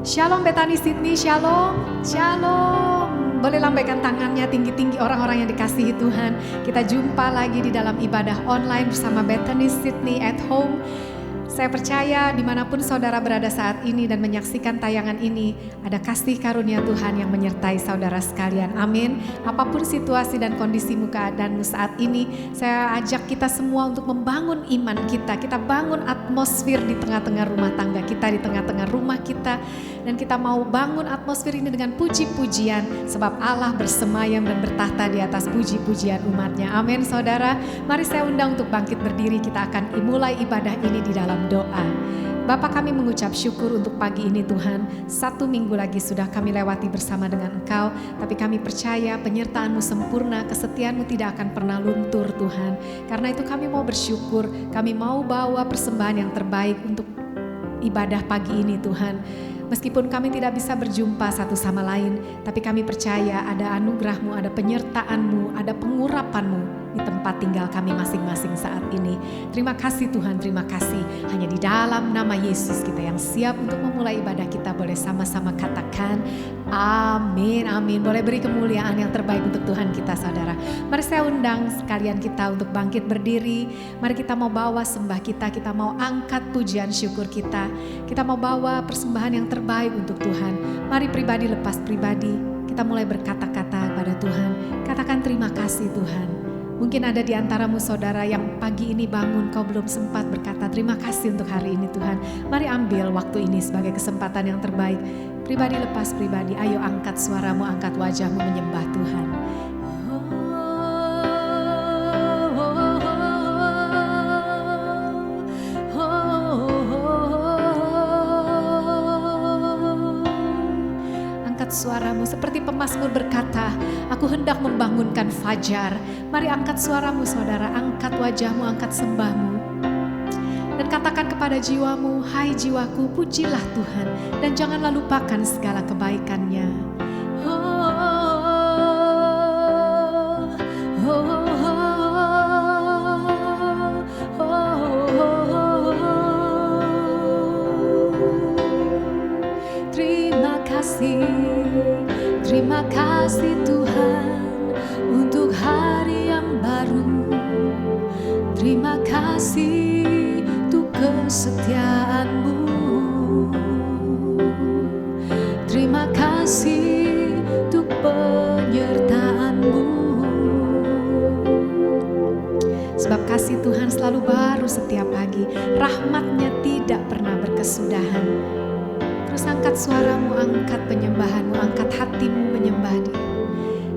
Shalom Bethany Sydney, shalom, shalom. Boleh lambaikan tangannya tinggi-tinggi orang-orang yang dikasihi Tuhan. Kita jumpa lagi di dalam ibadah online bersama Bethany Sydney at home. Saya percaya dimanapun saudara berada saat ini dan menyaksikan tayangan ini, ada kasih karunia Tuhan yang menyertai saudara sekalian. Amin. Apapun situasi dan kondisi keadaanmu saat ini, saya ajak kita semua untuk membangun iman kita. Kita bangun atmosfer di tengah-tengah rumah tangga kita, di tengah-tengah rumah kita. Dan kita mau bangun atmosfer ini dengan puji-pujian, sebab Allah bersemayam dan bertahta di atas puji-pujian umatnya. Amin saudara. Mari saya undang untuk bangkit berdiri. Kita akan mulai ibadah ini di dalam doa. Bapa, kami mengucap syukur untuk pagi ini Tuhan. 1 minggu lagi sudah kami lewati bersama dengan Engkau, tapi kami percaya penyertaan-Mu sempurna, kesetiaan-Mu tidak akan pernah luntur Tuhan. Karena itu kami mau bersyukur, kami mau bawa persembahan yang terbaik untuk ibadah pagi ini Tuhan. Meskipun kami tidak bisa berjumpa satu sama lain, tapi kami percaya ada anugerah-Mu, ada penyertaan-Mu, ada pengurapan-Mu di tempat tinggal kami masing-masing saat ini. Terima kasih Tuhan, terima kasih. Hanya di dalam nama Yesus kita yang siap untuk memulai ibadah kita, boleh sama-sama katakan amin, amin. Boleh beri kemuliaan yang terbaik untuk Tuhan kita saudara. Mari saya undang sekalian kita untuk bangkit berdiri. Mari kita mau bawa sembah kita mau angkat pujian syukur kita. Kita mau bawa persembahan yang terbaik untuk Tuhan. Mari pribadi lepas pribadi, kita mulai berkata-kata pada Tuhan. Katakan terima kasih Tuhan. Mungkin ada di antaramu saudara yang pagi ini bangun, kau belum sempat berkata terima kasih untuk hari ini Tuhan. Mari ambil waktu ini sebagai kesempatan yang terbaik. Pribadi lepas pribadi, ayo angkat suaramu, angkat wajahmu menyembah Tuhan. Suaramu seperti pemazmur berkata, aku hendak membangunkan fajar. Mari angkat suaramu saudara, angkat wajahmu, angkat sembahmu. Dan katakan kepada jiwamu, hai jiwaku pujilah Tuhan, dan janganlah lupakan segala kebaikannya. Terima kasih Tuhan untuk hari yang baru. Terima kasih untuk kesetiaan-Mu. Terima kasih untuk penyertaan-Mu. Sebab kasih Tuhan selalu baru setiap pagi. Rahmat-Nya tidak pernah berkesudahan. Terus angkat suaramu, angkat penyembahanmu, angkat hatimu menyembah Dia.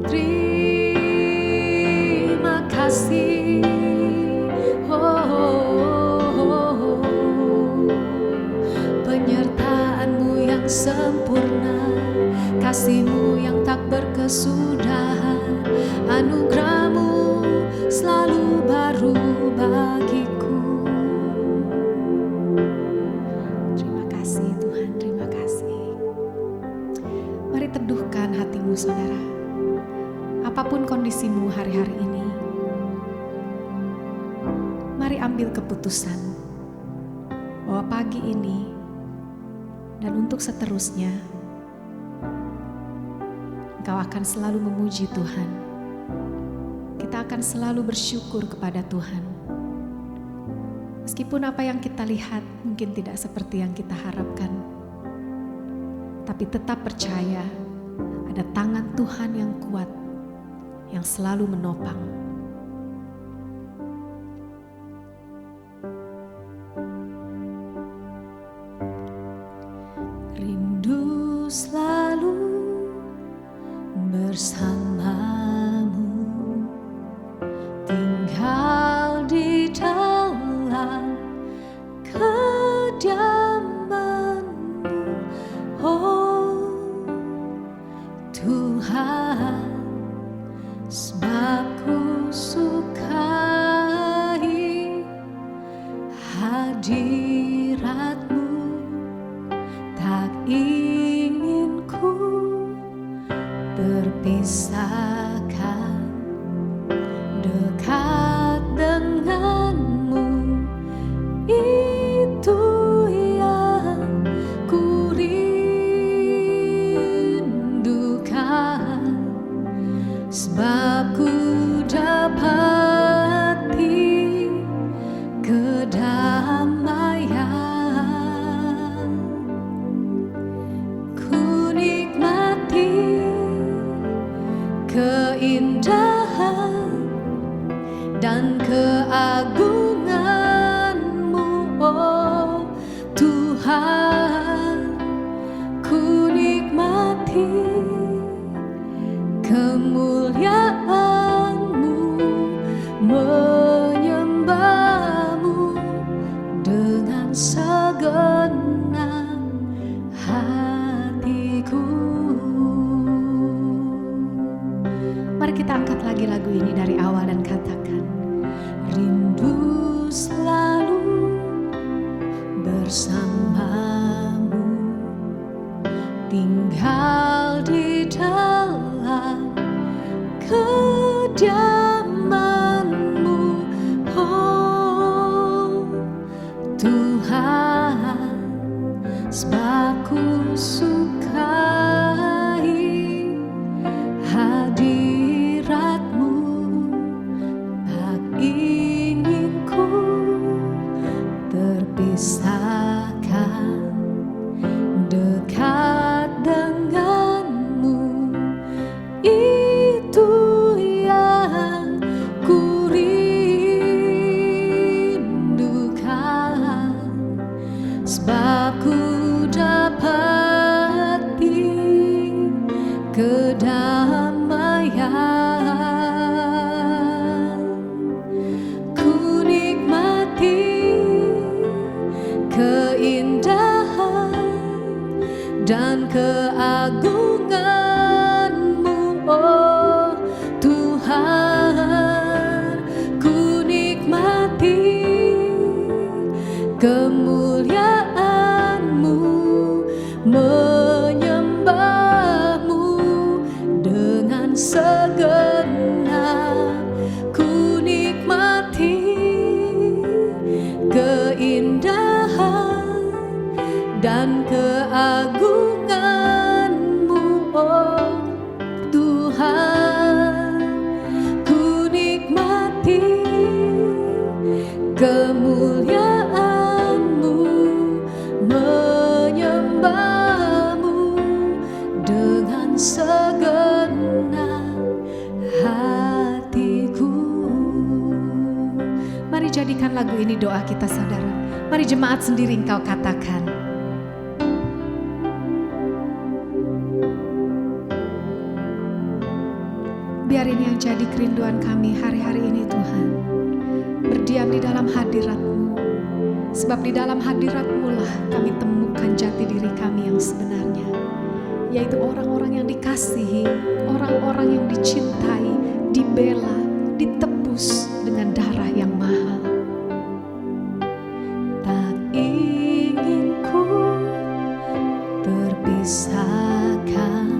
Terima kasih, penyertaan-Mu yang sempurna, kasih-Mu yang tak berkesudahan, anugerah-Mu selalu baru bagiku. Teduhkan hatimu saudara. Apapun kondisimu hari-hari ini, mari ambil keputusan bahwa pagi ini dan untuk seterusnya engkau akan selalu memuji Tuhan. Kita akan selalu bersyukur kepada Tuhan. Meskipun apa yang kita lihat mungkin tidak seperti yang kita harapkan, tapi tetap percaya ada tangan Tuhan yang kuat yang selalu menopang. Rindu selalu bersamamu, tinggal di dalam kediaman-Mu. Oh Tuhan, sebab ku sukai hadirat-Mu, tak ingin ku berpisah kemuliaan-Mu, menyembah-Mu dengan segenap hatiku. Mari kita angkat lagi lagu ini dari awal dan katakan, rindu selalu bersamamu, tinggal di dalam kediaman-Mu, oh Tuhan, sebab ku sukai hadirat-Mu, tak ingin ku terpisahkan dekat denganmu. Itu yang ku rindukan, sebab ku dapati kedamaian. Ku nikmati keindahan dan keagungan-Mu, oh Tuhan. Ku nikmati kemuliaan-Mu, menyembah-Mu dengan segenap. Ku nikmati keindahan dan keagungan-Mu, oh Tuhan. Ku nikmati kemuliaan-Mu, menyembah-Mu dengan segenap hatiku. Mari jadikan lagu ini doa kita, saudara. Mari jemaat sendiri engkau katakan, biar ini yang jadi kerinduan kami hari-hari ini Tuhan. Berdiam di dalam hadirat-Mu, sebab di dalam hadirat-Mu lah kami temukan jati diri kami yang sebenarnya, yaitu orang-orang yang dikasihi, orang-orang yang dicintai, dibela, ditebus dengan darah yang mahal. Tak ingin ku terpisahkan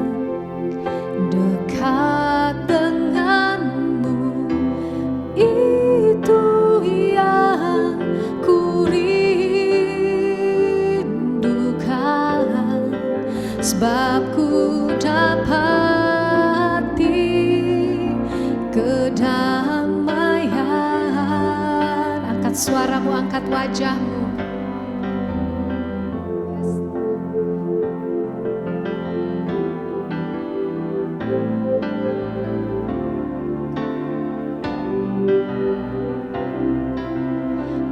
dekat denganmu, itu yang ku rindukan, sebab ku dapati kedamaian. Angkat suaramu, angkat wajahmu.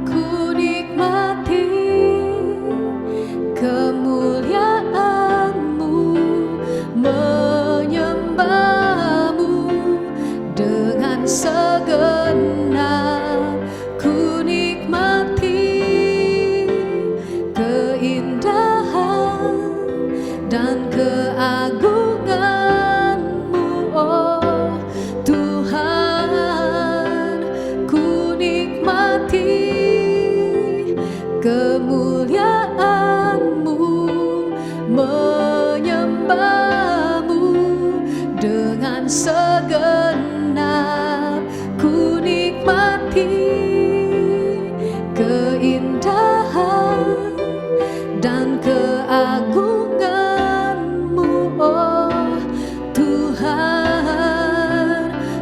Ku nikmati kemuliaan-Mu, menyembah-Mu dengan segenap. Ku nikmati keindahan dan keagungan-Mu, oh Tuhan. Ku nikmati kemuliaan-Mu, menyembah-Mu dengan segenap. Ku nikmati keindahan dan keagungan-Mu, oh Tuhan.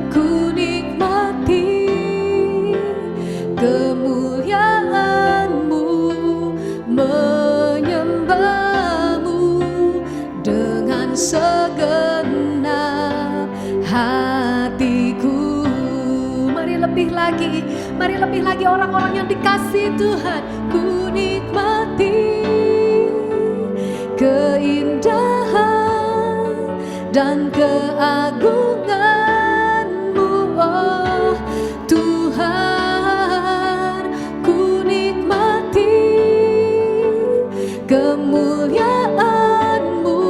Ku nikmati kemuliaan-Mu, menyembah-Mu dengan segenap hatiku. Mari lebih lagi orang-orang yang dikasihi Tuhan. Ku nikmati keindahan dan keagungan-Mu, oh Tuhan. Ku nikmati kemuliaan-Mu,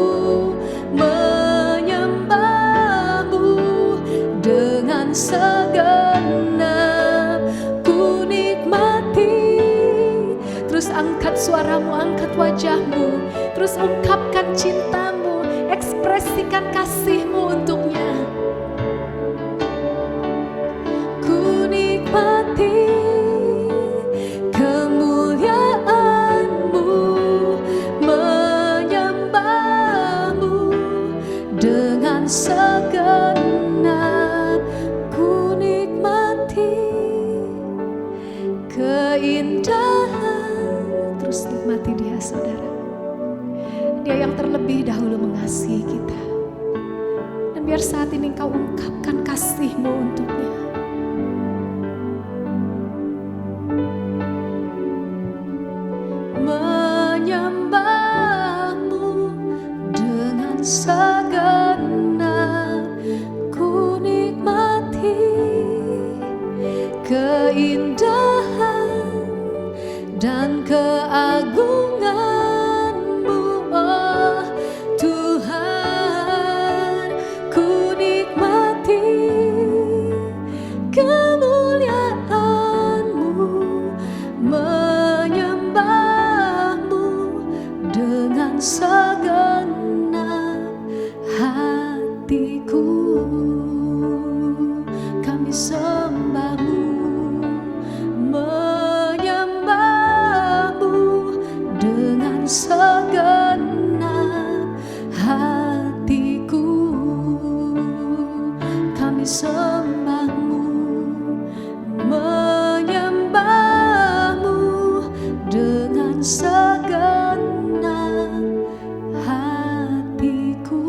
menyembah-Mu dengan segenap. Ku nikmati. Terus angkat suaramu, angkat wajahmu, terus ungkapkan cintamu, ekspresikan kasihmu untuknya. Ku nikmati kemuliaan-Mu, menyembah-Mu dengan segenap. Ku nikmati keindahan. Terus nikmati Dia, saudara. Dia yang terlebih dahulu mengasihi kita. Dan biar saat ini engkau ungkapkan kasih-Mu untuknya. Menyembah-Mu dengan segenap. Ku nikmati keindahan dan keagungan-Mu, oh Tuhan. Ku nikmati kemuliaan-Mu, menyembah-Mu dengan segenap hatiku. Kami sembah-Mu, dengan segenap hatiku. Kami sembah-Mu, menyembah-Mu dengan segenap hatiku.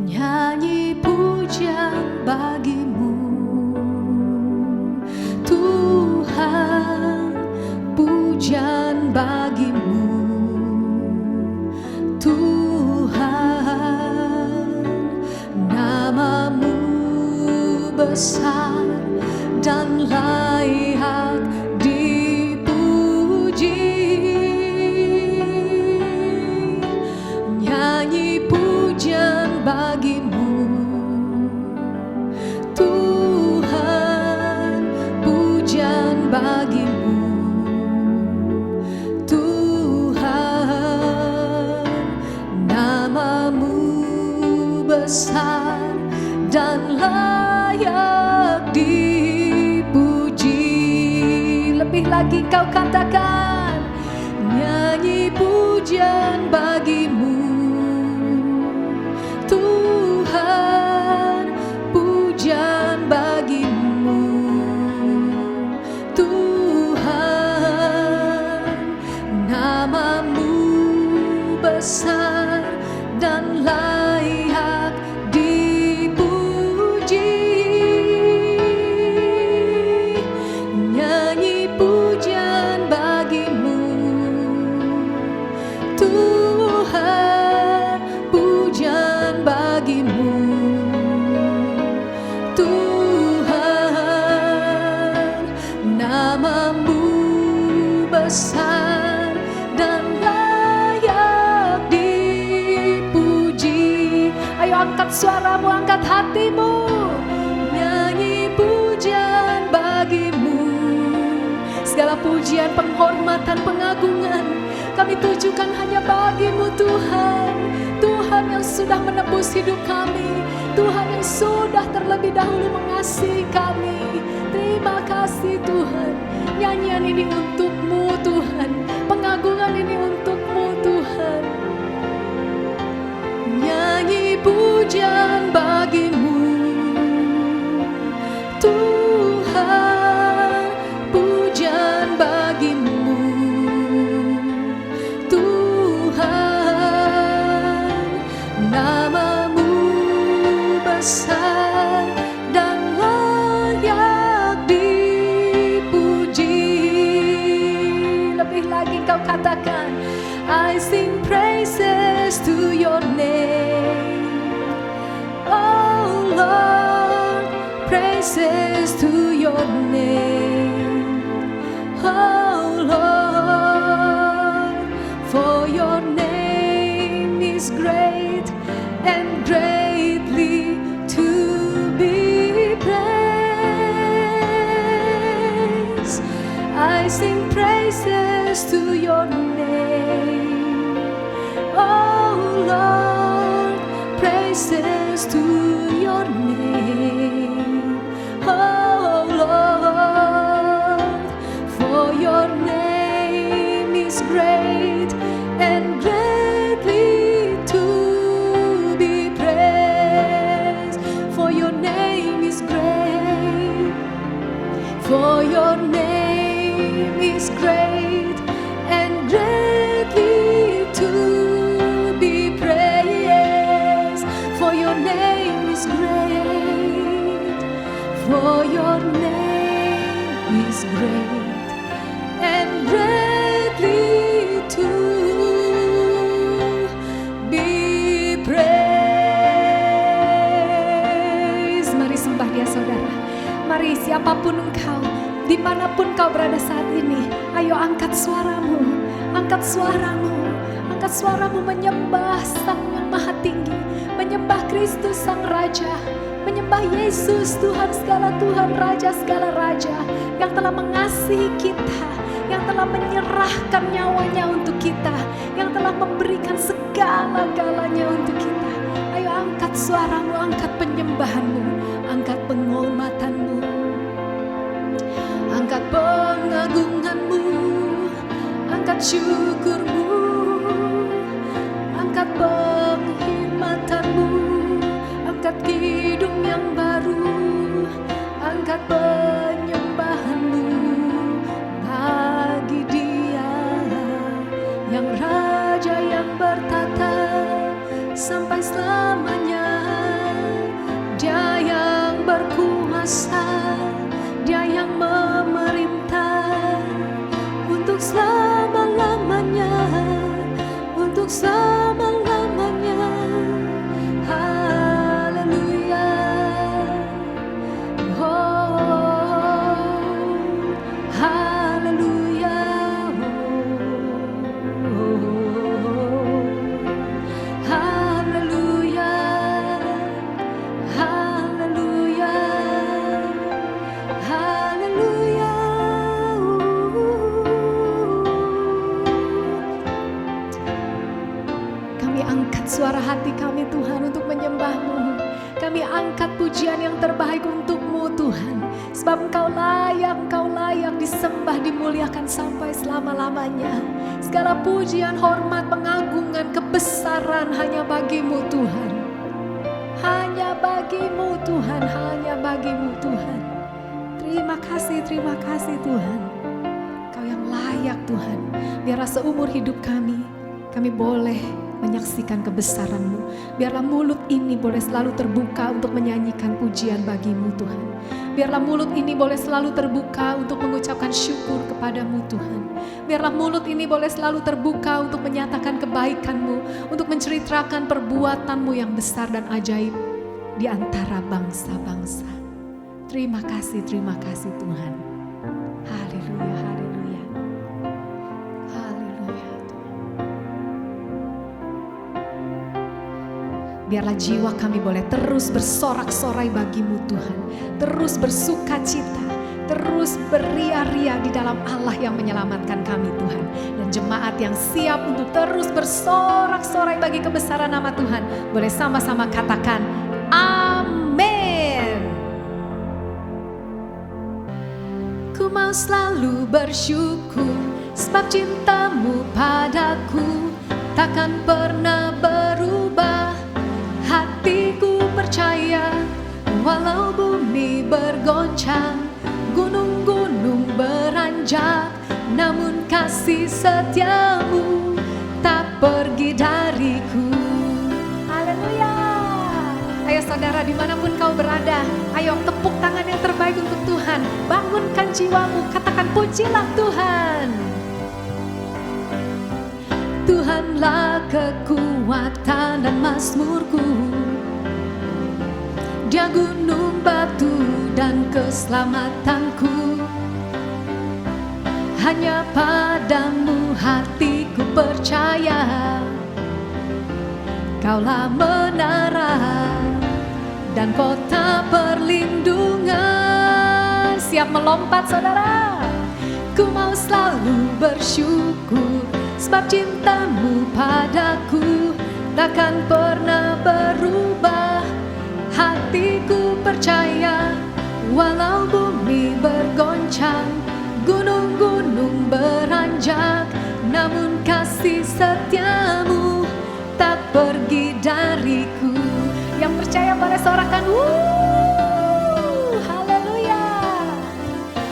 Nyanyi pujian bagi-Mu Tuhan, pujian bagi-Mu Tuhan. Nama-Mu besar dan layak dipuji. Nyanyi pujian bagi-Mu Tuhan, pujian bagi-Mu Tuhan. Nama-Mu besar dan layak dipuji. Lebih lagi kau katakan, nyanyi pujian bagi-Mu Tuhan, pujian bagi-Mu Tuhan. Nama-Mu besar dan layak dipuji. Nyanyi pujian bagi-Mu Tuhan, pujian bagi-Mu Tuhan. Nama-Mu besar dan layak dipuji. Ayo angkat suaramu, angkat hatimu, nyanyi pujian bagi-Mu. Segala pujian, penghormatan, pengagungan kami tujukan hanya bagi-Mu Tuhan. Tuhan yang sudah menebus hidup kami, Tuhan yang sudah terlebih dahulu mengasihi kami. Terima kasih Tuhan. Nyanyian ini untuk-Mu Tuhan, pengagungan ini untuk-Mu Tuhan. Nyanyi pujian bagi-Mu Tuhan, pujian bagi-Mu Tuhan. Nama-Mu besar dan layak dipuji. Lebih lagi kau katakan, I sing praises to your name. Oh Lord, praises to your name. Oh Lord, for your name is great and greatly to be praised. I sing praises to your name. Oh Lord, praises to your name. Oh Lord, for your name is great and greatly to be praised. For your name is great. For your name is great and greatly to be praised. For your name is great. For your name is great and greatly to be praised. Mari sembah Dia, saudara. Mari siapapun engkau, dimanapun kau berada saat ini, ayo angkat suaramu, angkat suaramu, angkat suaramu menyembah Sang yang Maha Tinggi, menyembah Kristus Sang Raja, menyembah Yesus Tuhan segala Tuhan, Raja segala Raja, yang telah mengasihi kita, yang telah menyerahkan nyawanya untuk kita, yang telah memberikan segala-galanya untuk kita. Ayo angkat suaramu, angkat penyembahanmu, angkat penghormatanmu, angkat pengagunganmu, angkat syukurmu, angkat penghormatanmu, angkat kidung yang baru, angkat penyembahanmu bagi Dia yang Raja yang bertata sampai selamanya. Dia yang berkuasa, Dia yang memerintah untuk selama-lamanya, untuk selama-lamanya. Haleluya. Oh, haleluya. Oh, haleluya. Haleluya. Haleluya. Kami angkat suara hati kami Tuhan untuk menyembah-Mu. Kami angkat pujian yang terbaik untuk-Mu Tuhan. Sebab Engkau layak disembah, dimuliakan sampai selama-lamanya. Segala pujian, hormat, pengagungan, kebesaran hanya bagi-Mu Tuhan. Hanya bagi-Mu Tuhan, hanya bagi-Mu Tuhan. Terima kasih Tuhan. Kau yang layak Tuhan. Biarlah seumur hidup kami boleh menyaksikan kebesaran-Mu. Biarlah mulut ini boleh selalu terbuka untuk menyanyikan pujian bagi-Mu Tuhan. Biarlah mulut ini boleh selalu terbuka untuk mengucapkan syukur kepada-Mu Tuhan. Biarlah mulut ini boleh selalu terbuka untuk menyatakan kebaikan-Mu, untuk menceritakan perbuatan-Mu yang besar dan ajaib di antara bangsa-bangsa. Terima kasih Tuhan. Haleluya, haleluya. Haleluya. Biarlah jiwa kami boleh terus bersorak-sorai bagi-Mu Tuhan. Terus bersuka cita, terus beria-ria di dalam Allah yang menyelamatkan kami Tuhan. Dan jemaat yang siap untuk terus bersorak-sorai bagi kebesaran nama Tuhan, boleh sama-sama katakan amin. Ku mau selalu bersyukur sebab cinta-Mu padaku takkan pernah berubah. Hatiku percaya walau bumi bergoncang, gunung-gunung beranjak, namun kasih setia-Mu tak pergi dariku. Haleluya. Ayo saudara, dimanapun kau berada, ayo tepuk tangan yang terbaik untuk Tuhan. Bangunkan jiwamu, katakan pujilah Tuhan. Tuhan Tuhanlah kekuatan dan mazmurku, Dia gunung batu dan keselamatanku. Hanya padamu hatiku percaya, Kaulah menara dan kota perlindungan. Siap melompat saudara. Ku mau selalu bersyukur, sebab cintamu padaku takkan pernah berubah. Hatiku percaya, walau bumi bergoncang, gunung-gunung beranjak, namun kasih setiamu tak pergi dariku. Yang percaya boleh sorakan haleluya.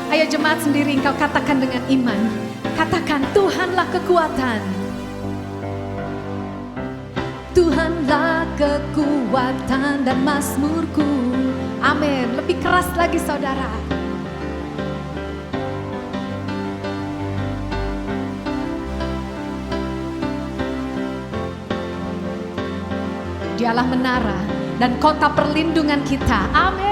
Ayo jemaat sendiri engkau katakan dengan iman. Katakan, Tuhanlah kekuatan, Tuhanlah kekuatan dan mazmurku. Amin. Lebih keras lagi saudara. Dialah menara dan kota perlindungan kita. Amin.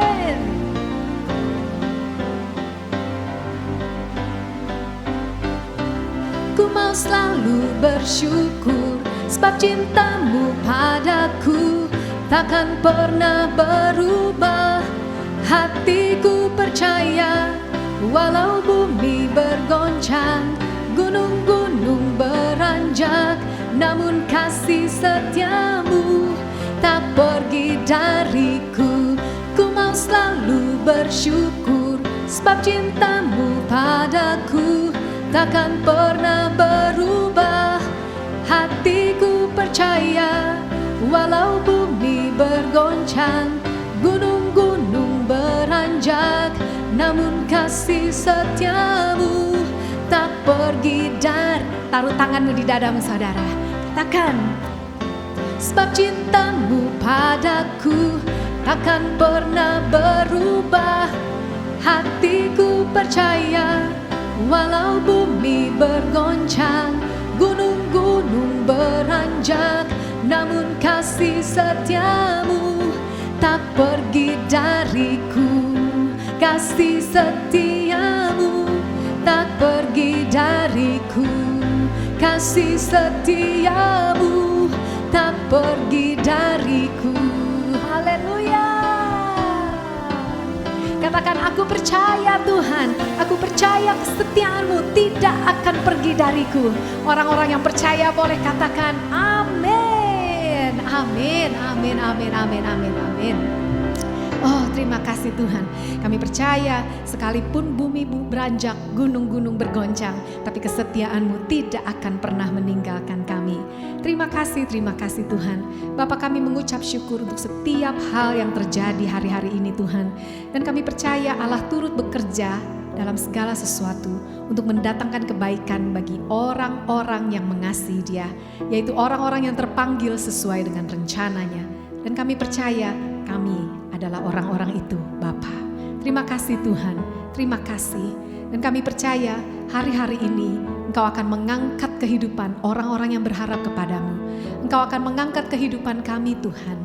Ku mau selalu bersyukur, sebab cintamu padaku takkan pernah berubah. Hatiku percaya, walau bumi bergoncang, gunung-gunung beranjak, namun kasih setiamu tak pergi dariku. Ku mau selalu bersyukur, sebab cintamu padaku takkan pernah berubah. Hatiku percaya, walau bumi bergoncang, gunung-gunung beranjak, namun kasih setiamu tak pergi dari. Taruh tanganmu di dadamu saudara. Katakan, sebab cintamu padaku takkan pernah berubah. Hatiku percaya, walau bumi bergoncang, gunung-gunung beranjak, namun kasih setiamu tak pergi dariku. Kasih setiamu tak pergi dariku. Kasih setiamu tak pergi dariku. Haleluya. Katakan, aku percaya Tuhan, aku percaya kesetiaanmu tidak akan pergi dariku. Orang-orang yang percaya boleh katakan amin. Amin, amin, amin, amin, amin, amin. Oh, terima kasih Tuhan. Kami percaya sekalipun bumi beranjak, gunung-gunung bergoncang, tapi kesetiaanmu tidak akan pernah meninggalkan kami. Terima kasih Tuhan. Bapa, kami mengucap syukur untuk setiap hal yang terjadi hari-hari ini Tuhan. Dan kami percaya Allah turut bekerja dalam segala sesuatu untuk mendatangkan kebaikan bagi orang-orang yang mengasihi Dia, yaitu orang-orang yang terpanggil sesuai dengan rencananya. Dan kami percaya kami adalah orang-orang itu Bapa. Terima kasih Tuhan, terima kasih. Dan kami percaya hari-hari ini Engkau akan mengangkat kehidupan orang-orang yang berharap kepadamu. Engkau akan mengangkat kehidupan kami Tuhan.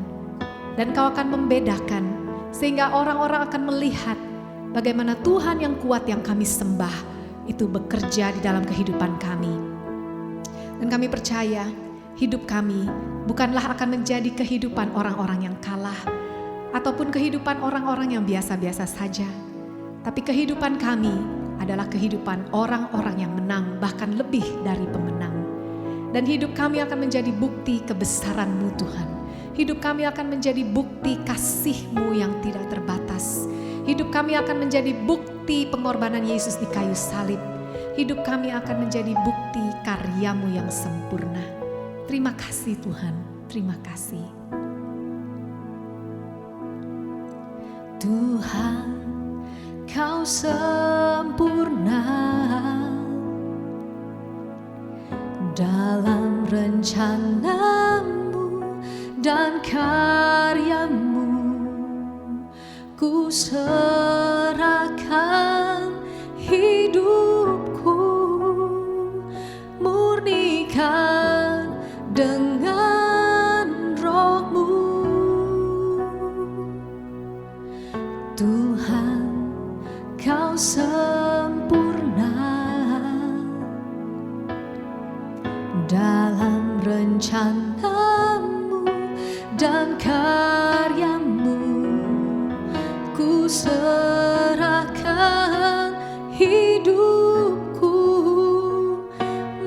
Dan Engkau akan membedakan sehingga orang-orang akan melihat bagaimana Tuhan yang kuat yang kami sembah itu bekerja di dalam kehidupan kami. Dan kami percaya hidup kami bukanlah akan menjadi kehidupan orang-orang yang kalah ataupun kehidupan orang-orang yang biasa-biasa saja. Tapi kehidupan kami adalah kehidupan orang-orang yang menang, bahkan lebih dari pemenang. Dan hidup kami akan menjadi bukti kebesaran-Mu Tuhan. Hidup kami akan menjadi bukti kasih-Mu yang tidak terbatas. Hidup kami akan menjadi bukti pengorbanan Yesus di kayu salib. Hidup kami akan menjadi bukti karya-Mu yang sempurna. Terima kasih Tuhan, terima kasih. Tuhan, Kau sempurna dalam rencana-Mu dan karya-Mu. Ku serahkan hidupku, murnikan dalam rencanamu dan karyamu. Ku serahkan hidupku,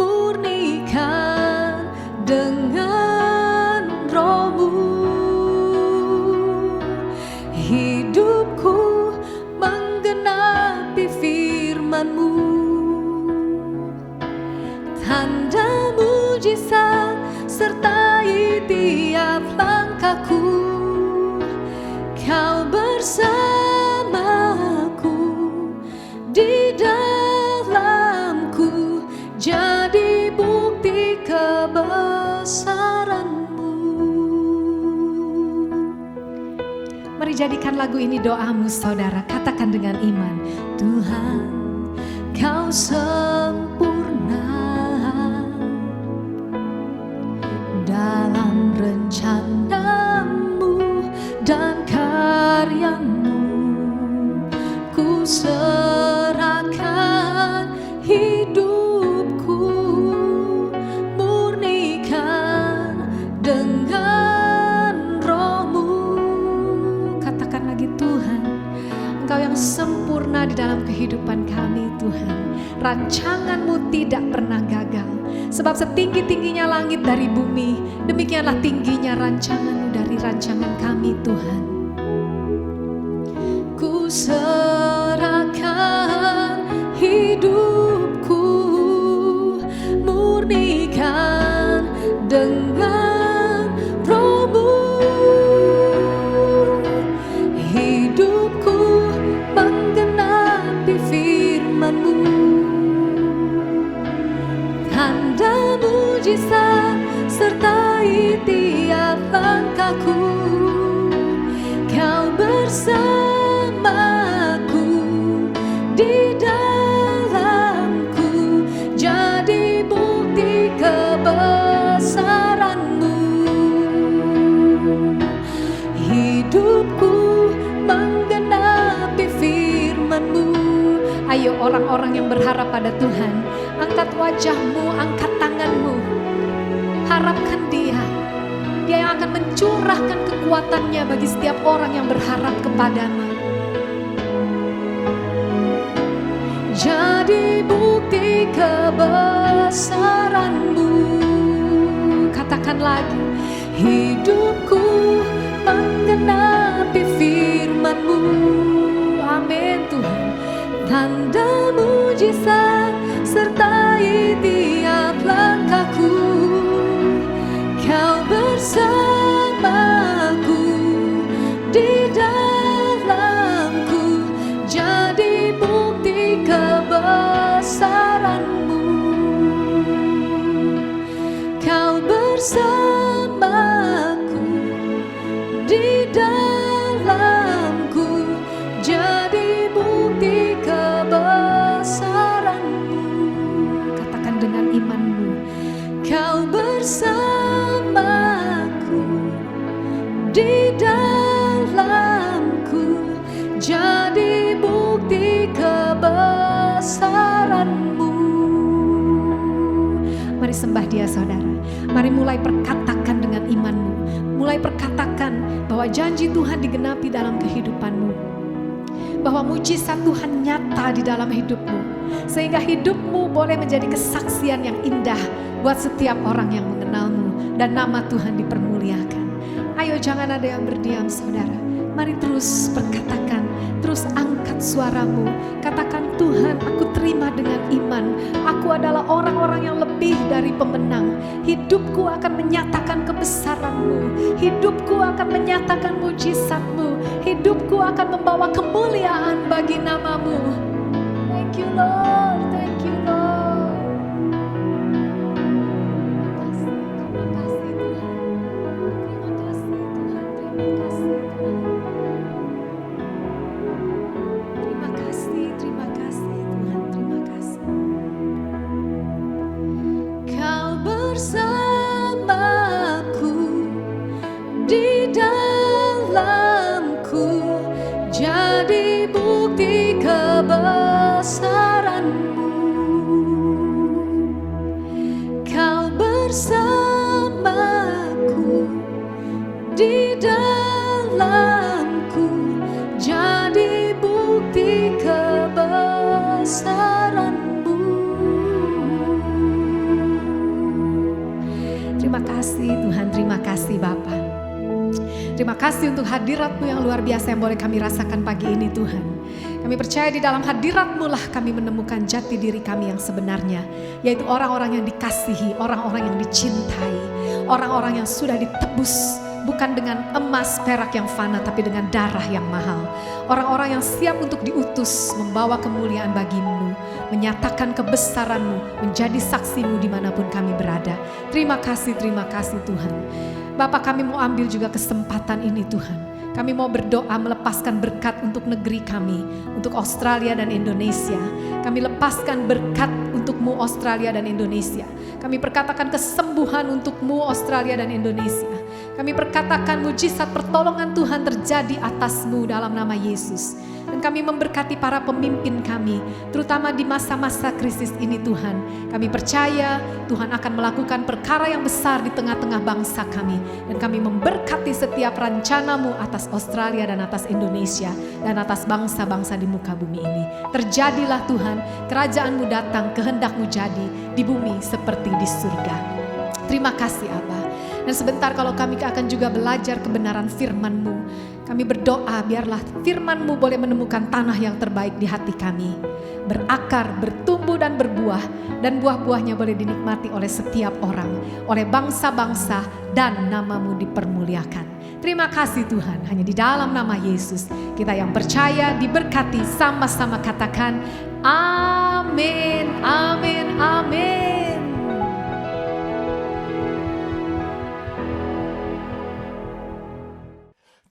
murnikan dengan rohmu. Hidupku menggenapi firman-Mu, tanda mujizat sertai tiap langkahku. Kau bersamaku, di dalamku, jadi bukti kebesaran-Mu. Mari jadikan lagu ini doamu saudara, katakan dengan iman. Tuhan, Kau sempurna dalam rencanamu dan karyamu. Ku serahkan hidupku, murnikan dengan rohmu. Katakan lagi, Tuhan, Engkau yang sempurna di dalam kehidupan kami Tuhan. Rancangan-Mu tidak pernah gagal. Sebab setinggi-tingginya langit dari bumi, demikianlah tingginya rancangan-Mu dari rancangan kami Tuhan. Ku serahkan hidupku, murnikan dengan rohmu. Hidupku menggenapi firman-Mu, tanda mujizat sertai tiap langkahku. Kau bersamaku, di dalamku, jadi bukti kebesaran-Mu. Hidupku menggenapi firman-Mu. Ayo orang-orang yang berharap pada Tuhan, angkat wajahmu, angkat tanganmu, harapkan Dia. Dia yang akan mencurahkan kekuatannya bagi setiap orang yang berharap kepadanya. Jadi bukti kebesaran-Mu. Katakan lagi, hidupku menggenapi firman-Mu. Amin Tuhan. Tanda mujizat sertai tiap langkahku. Kau bersamaku, di dalamku, jadi bukti kebesaran-Mu. Kau bersamaku, di dalamku, jadi bukti kebesaran-Mu. Katakan dengan imanmu, Kau bersamaku, di dalamku, jadi bukti kebesaran-Mu. Mari sembah Dia saudara. Mari mulai perkatakan dengan imanmu. Mulai perkatakan bahwa janji Tuhan digenapi dalam kehidupanmu. Bahwa mujizat Tuhan nyata di dalam hidupmu. Sehingga hidupmu boleh menjadi kesaksian yang indah buat setiap orang yang mengenalmu. Dan nama Tuhan dipermuliakan. Ayo jangan ada yang berdiam saudara. Mari terus perkatakan, terus angkat suaramu. Katakan, Tuhan, aku terima dengan iman. Aku adalah orang-orang yang lebih dari pemenang. Hidupku akan menyatakan kebesaran-Mu. Hidupku akan menyatakan mujizat-Mu. Hidupku akan membawa kemuliaan bagi nama-Mu. Thank you Lord, thank you Lord. Terima kasih Tuhan. Terima kasih Tuhan. Terima kasih Tuhan. Terima kasih Tuhan. Terima kasih. Kau bersamaku, di dalamku, jadi bukti kebesaran-Mu. Kau di dalamku, jadi bukti kebesaran-Mu. Terima kasih Tuhan, terima kasih Bapa. Terima kasih untuk hadirat-Mu yang luar biasa yang boleh kami rasakan pagi ini Tuhan. Kami percaya di dalam hadirat-Mu lah kami menemukan jati diri kami yang sebenarnya, yaitu orang-orang yang dikasihi, orang-orang yang dicintai, orang-orang yang sudah ditebus, bukan dengan emas perak yang fana, tapi dengan darah yang mahal. Orang-orang yang siap untuk diutus membawa kemuliaan bagi-Mu, menyatakan kebesaran-Mu, menjadi saksi-Mu dimanapun kami berada. Terima kasih Tuhan. Bapak, kami mau ambil juga kesempatan ini Tuhan. Kami mau berdoa melepaskan berkat untuk negeri kami, untuk Australia dan Indonesia. Kami lepaskan berkat untuk-Mu Australia dan Indonesia. Kami perkatakan kesembuhan untuk-Mu Australia dan Indonesia. Kami perkatakan mujizat pertolongan Tuhan terjadi atas-Mu dalam nama Yesus. Dan kami memberkati para pemimpin kami, terutama di masa-masa krisis ini Tuhan. Kami percaya Tuhan akan melakukan perkara yang besar di tengah-tengah bangsa kami. Dan kami memberkati setiap rencana-Mu atas Australia dan atas Indonesia dan atas bangsa-bangsa di muka bumi ini. Terjadilah Tuhan, kerajaan-Mu datang, kehendak-Mu jadi di bumi seperti di surga. Terima kasih Abah. Dan sebentar kalau kami akan juga belajar kebenaran firman-Mu. Kami berdoa biarlah firman-Mu boleh menemukan tanah yang terbaik di hati kami. Berakar, bertumbuh dan berbuah. Dan buah-buahnya boleh dinikmati oleh setiap orang. Oleh bangsa-bangsa dan nama-Mu dipermuliakan. Terima kasih Tuhan, hanya di dalam nama Yesus. Kita yang percaya diberkati, sama-sama katakan amin, amin, amin.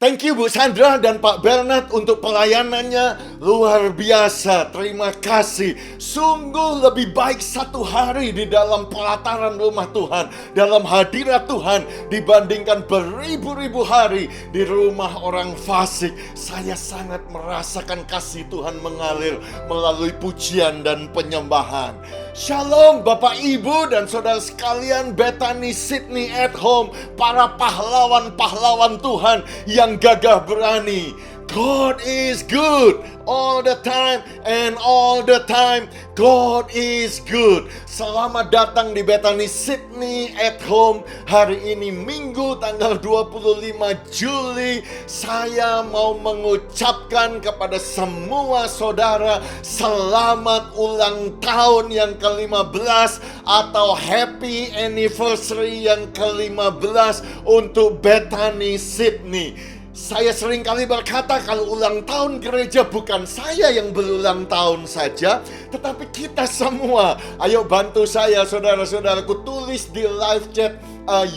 Thank you Bu Sandra dan Pak Bernard untuk pelayanannya luar biasa. Terima kasih. Sungguh lebih baik satu hari di dalam pelataran rumah Tuhan, dalam hadirat Tuhan, dibandingkan beribu-ribu hari di rumah orang fasik. Saya sangat merasakan kasih Tuhan mengalir melalui pujian dan penyembahan. Shalom Bapak Ibu dan saudara sekalian, Bethany Sydney at Home, para pahlawan-pahlawan Tuhan yang gagah berani. God is good all the time, and all the time God is good. Selamat datang di Bethany Sydney at Home. Hari ini Minggu tanggal 25 Juli. Saya mau mengucapkan kepada semua saudara selamat ulang tahun yang ke-15 atau happy anniversary yang ke-15 untuk Bethany Sydney. Saya sering kali berkata kalau ulang tahun gereja bukan saya yang berulang tahun saja, tetapi kita semua. Ayo bantu saya saudara-saudaraku, tulis di live chat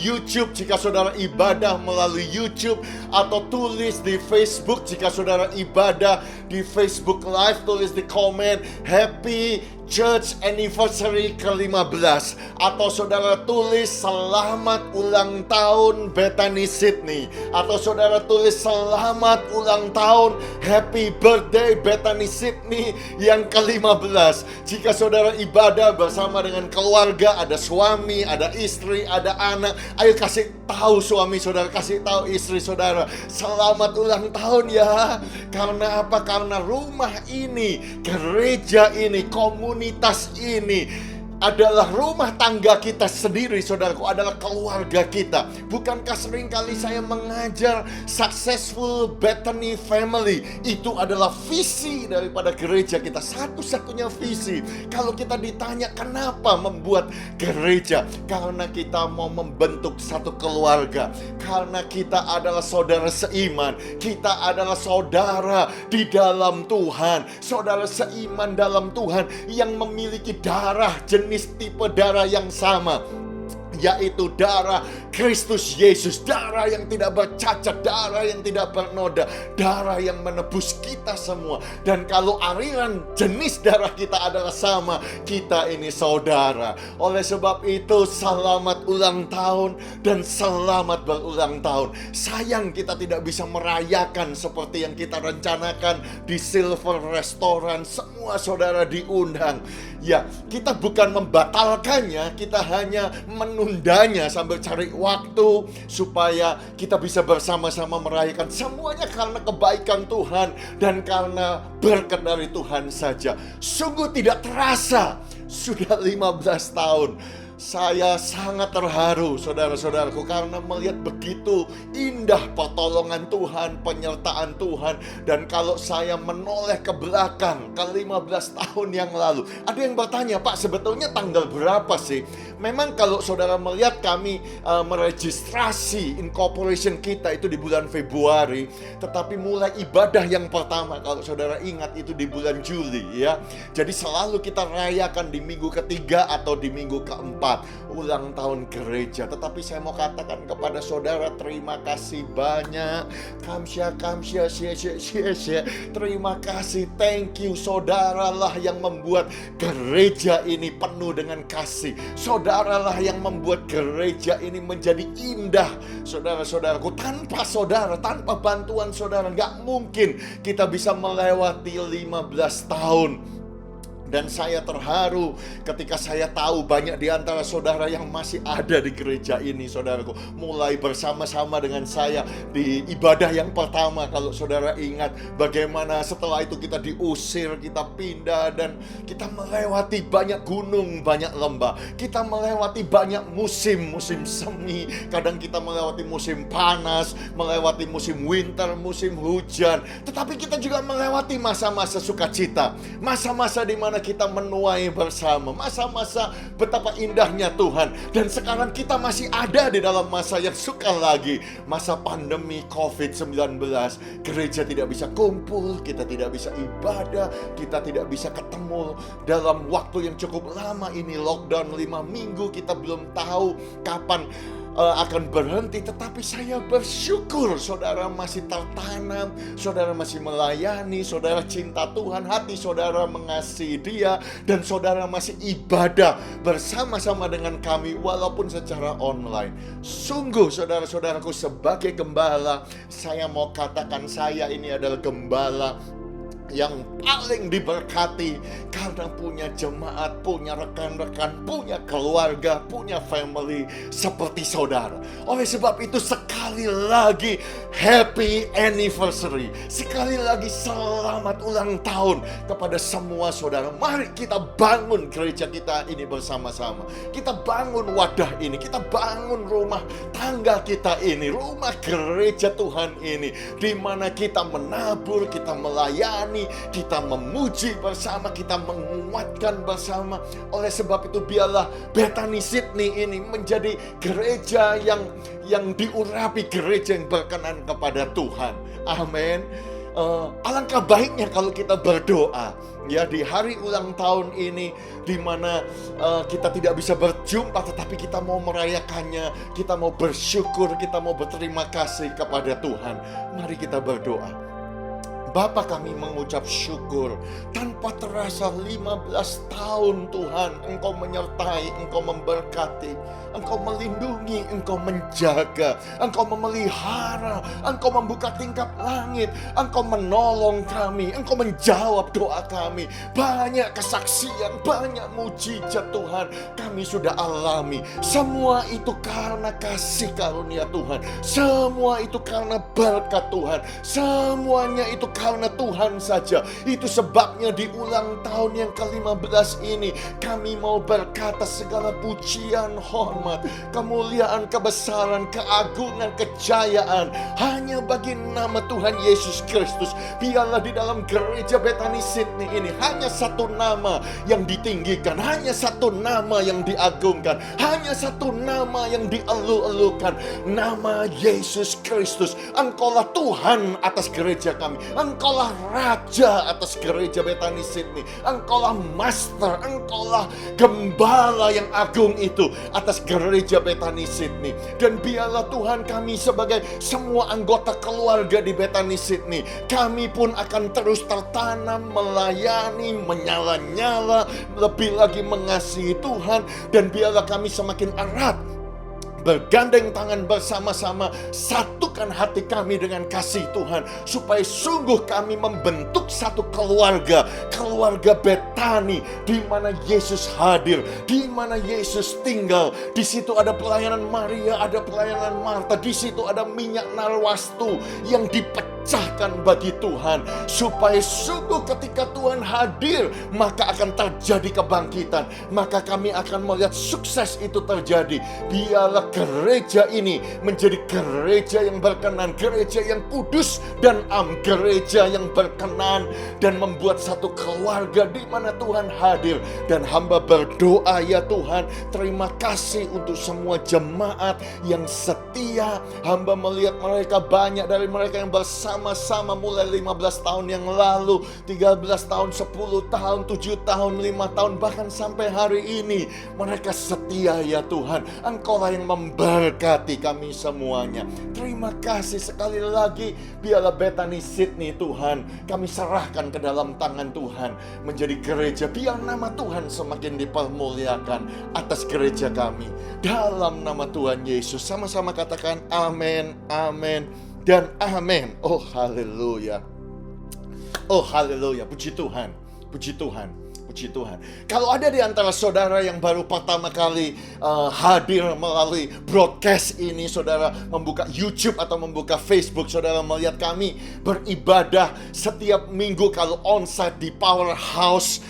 YouTube jika saudara ibadah melalui YouTube, atau tulis di Facebook jika saudara ibadah di Facebook Live, tulis di komen Happy Church Anniversary ke-15, atau saudara tulis selamat ulang tahun Bethany Sydney, atau saudara tulis selamat ulang tahun Happy Birthday Bethany Sydney yang ke-15. Jika saudara ibadah bersama dengan keluarga, ada suami, ada istri, ada anak, ayo kasih tahu suami saudara, kasih tahu istri saudara, selamat ulang tahun ya. Karena apa? Karena rumah ini, gereja ini, komunitas ini adalah rumah tangga kita sendiri, saudaraku, adalah keluarga kita. Bukankah seringkali saya mengajar successful Bethany family? Itu adalah visi daripada gereja kita, satu-satunya visi. Kalau kita ditanya kenapa membuat gereja, karena kita mau membentuk satu keluarga, karena kita adalah saudara seiman, kita adalah saudara di dalam Tuhan, saudara seiman dalam Tuhan yang memiliki darah jenis tipe darah yang sama, yaitu darah Kristus Yesus, darah yang tidak bercacat, darah yang tidak bernoda, darah yang menebus kita semua. Dan kalau aliran jenis darah kita adalah sama, kita ini saudara. Oleh sebab itu, selamat ulang tahun dan selamat berulang tahun. Sayang kita tidak bisa merayakan seperti yang kita rencanakan di Silver Restaurant. Semua saudara diundang. Ya, kita bukan membatalkannya, kita hanya menunggu menundanya sambil cari waktu supaya kita bisa bersama-sama merayakan. Semuanya karena kebaikan Tuhan dan karena berkat dari Tuhan saja. Sungguh tidak terasa sudah 15 tahun. Saya sangat terharu saudara-saudaraku karena melihat begitu indah pertolongan Tuhan, penyertaan Tuhan. Dan kalau saya menoleh ke belakang ke 15 tahun yang lalu, ada yang bertanya, Pak, sebetulnya tanggal berapa sih? Memang kalau saudara melihat kami meregistrasi incorporation kita itu di bulan Februari, tetapi mulai ibadah yang pertama kalau saudara ingat itu di bulan Juli ya. Jadi selalu kita rayakan di minggu ketiga atau di minggu keempat ulang tahun gereja. Tetapi saya mau katakan kepada saudara, terima kasih banyak. Kamsya, terima kasih, thank you. Saudaralah yang membuat gereja ini penuh dengan kasih. Saudaralah yang membuat gereja ini menjadi indah. Saudara-saudaraku, tanpa saudara, tanpa bantuan saudara, gak mungkin kita bisa melewati 15 tahun. Dan saya terharu ketika saya tahu banyak di antara saudara yang masih ada di gereja ini, saudaraku. Mulai bersama-sama dengan saya di ibadah yang pertama. Kalau saudara ingat bagaimana setelah itu kita diusir, kita pindah, dan kita melewati banyak gunung, banyak lembah. Kita melewati banyak musim semi. Kadang kita melewati musim panas, melewati musim winter, musim hujan. Tetapi kita juga melewati masa-masa sukacita, masa-masa di mana kita menuai bersama, masa-masa betapa indahnya Tuhan. Dan sekarang kita masih ada di dalam masa yang sukar lagi, masa pandemi COVID-19. Gereja tidak bisa kumpul, kita tidak bisa ibadah, kita tidak bisa ketemu dalam waktu yang cukup lama ini. Lockdown 5 minggu, kita belum tahu kapan akan berhenti. Tetapi saya bersyukur saudara masih tertanam, saudara masih melayani, saudara cinta Tuhan, hati saudara mengasihi Dia, dan saudara masih ibadah bersama-sama dengan kami walaupun secara online. Sungguh saudara-saudaraku, sebagai gembala, saya mau katakan saya ini adalah gembala yang paling diberkati karena punya jemaat, punya rekan-rekan, punya keluarga, punya family seperti saudara. Oleh sebab itu sekali lagi happy anniversary, sekali lagi selamat ulang tahun kepada semua saudara. Mari kita bangun gereja kita ini bersama-sama. Kita bangun wadah ini, kita bangun rumah tangga kita ini, rumah gereja Tuhan ini, di mana kita menabur, kita melayani, kita memuji bersama, kita menguatkan bersama. Oleh sebab itu biarlah Bethany Sydney ini menjadi gereja yang diurapi, gereja yang berkenan kepada Tuhan. Amin. Alangkah baiknya kalau kita berdoa ya di hari ulang tahun ini, di mana kita tidak bisa berjumpa, tetapi kita mau merayakannya, kita mau bersyukur, kita mau berterima kasih kepada Tuhan. Mari kita berdoa. Bapa, kami mengucap syukur. Tanpa terasa 15 tahun Tuhan, Engkau menyertai, Engkau memberkati, Engkau melindungi, Engkau menjaga, Engkau memelihara, Engkau membuka tingkap langit, Engkau menolong kami, Engkau menjawab doa kami. Banyak kesaksian, banyak mujizat Tuhan kami sudah alami. Semua itu karena kasih karunia Tuhan, semua itu karena berkat Tuhan, semuanya itu karena Tuhan saja. Itu sebabnya di ulang tahun yang ke-15 ini kami mau berkata segala pujian, hormat, kemuliaan, kebesaran, keagungan, kejayaan hanya bagi nama Tuhan Yesus Kristus. Biarlah di dalam gereja Bethany Sydney ini hanya satu nama yang ditinggikan, hanya satu nama yang diagungkan, hanya satu nama yang dielu-elukan, nama Yesus Kristus. Engkaulah Tuhan atas gereja kami, Engkaulah Raja atas gereja Bethany Sydney, Engkaulah Master, Engkaulah Gembala yang agung itu atas gereja Bethany Sydney. Dan biarlah Tuhan, kami sebagai semua anggota keluarga di Bethany Sydney, kami pun akan terus tertanam, melayani, menyala-nyala, lebih lagi mengasihi Tuhan. Dan biarlah kami semakin erat bergandeng tangan bersama-sama, satukan hati kami dengan kasih Tuhan, supaya sungguh kami membentuk satu keluarga Betani, di mana Yesus hadir, di mana Yesus tinggal. Di situ ada pelayanan Maria, ada pelayanan Marta, di situ ada minyak narwastu yang dipecahkan bagi Tuhan, supaya sungguh ketika Tuhan hadir, maka akan terjadi kebangkitan, maka kami akan melihat sukses itu terjadi. Biarlah gereja ini menjadi gereja yang berkenan, gereja yang kudus dan gereja yang berkenan, dan membuat satu keluarga di mana Tuhan hadir. Dan hamba berdoa, ya Tuhan, terima kasih untuk semua jemaat yang setia. Hamba melihat mereka, banyak dari mereka yang bersama-sama mulai 15 tahun yang lalu, 13 tahun, 10 tahun, 7 tahun, 5 tahun, bahkan sampai hari ini. Mereka setia, ya Tuhan. Engkaulah yang memberkati kami semuanya. Terima kasih sekali lagi. Biarlah Bethany Sydney, Tuhan, kami serahkan ke dalam tangan Tuhan, menjadi gereja. Biar nama Tuhan semakin dipermuliakan atas gereja kami. Dalam nama Tuhan Yesus, sama-sama katakan amin, amin, dan amin. Oh haleluya. Oh haleluya. Puji Tuhan. Puji Tuhan. Puji Tuhan. Kalau ada di antara saudara yang baru pertama kali hadir melalui broadcast ini, saudara membuka YouTube atau membuka Facebook, saudara melihat kami beribadah setiap minggu kalau onsite di Powerhouse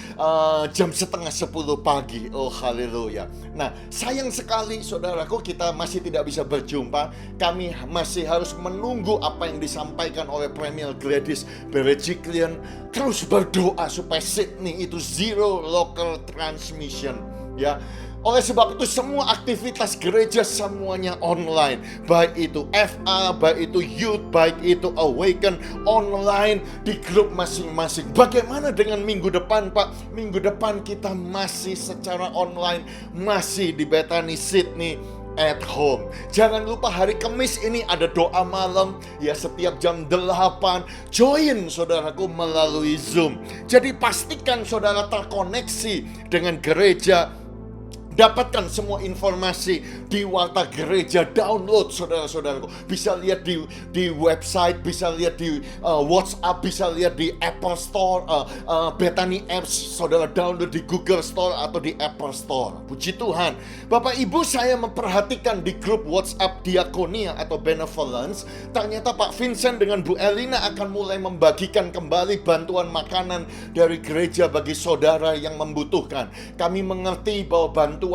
jam 9:30 pagi. Oh haleluya. Nah, sayang sekali saudaraku, kita masih tidak bisa berjumpa. Kami masih harus menunggu apa yang disampaikan oleh Premier Gladys Berejiklian. Terus berdoa supaya Sydney itu zero local transmission, ya. Oleh sebab itu semua aktivitas gereja semuanya online. Baik itu FA, baik itu Youth, baik itu Awaken, online di grup masing-masing. Bagaimana dengan minggu depan, Pak? Minggu depan kita masih secara online, masih di Bethany Sydney at home. Jangan lupa hari Kamis ini ada doa malam, ya, setiap jam 8. Join saudaraku melalui Zoom. Jadi pastikan saudara terkoneksi dengan gereja. Dapatkan semua informasi di Warta Gereja. Download saudara-saudaraku. Bisa lihat di website, bisa lihat di WhatsApp, bisa lihat di Apple Store, Bethany Apps. Saudara download di Google Store atau di Apple Store. Puji Tuhan. Bapak Ibu, saya memperhatikan di grup WhatsApp Diakonia atau Benevolence, ternyata Pak Vincent dengan Bu Elina akan mulai membagikan kembali bantuan makanan dari gereja bagi saudara yang membutuhkan. Kami mengerti bahwa bantuan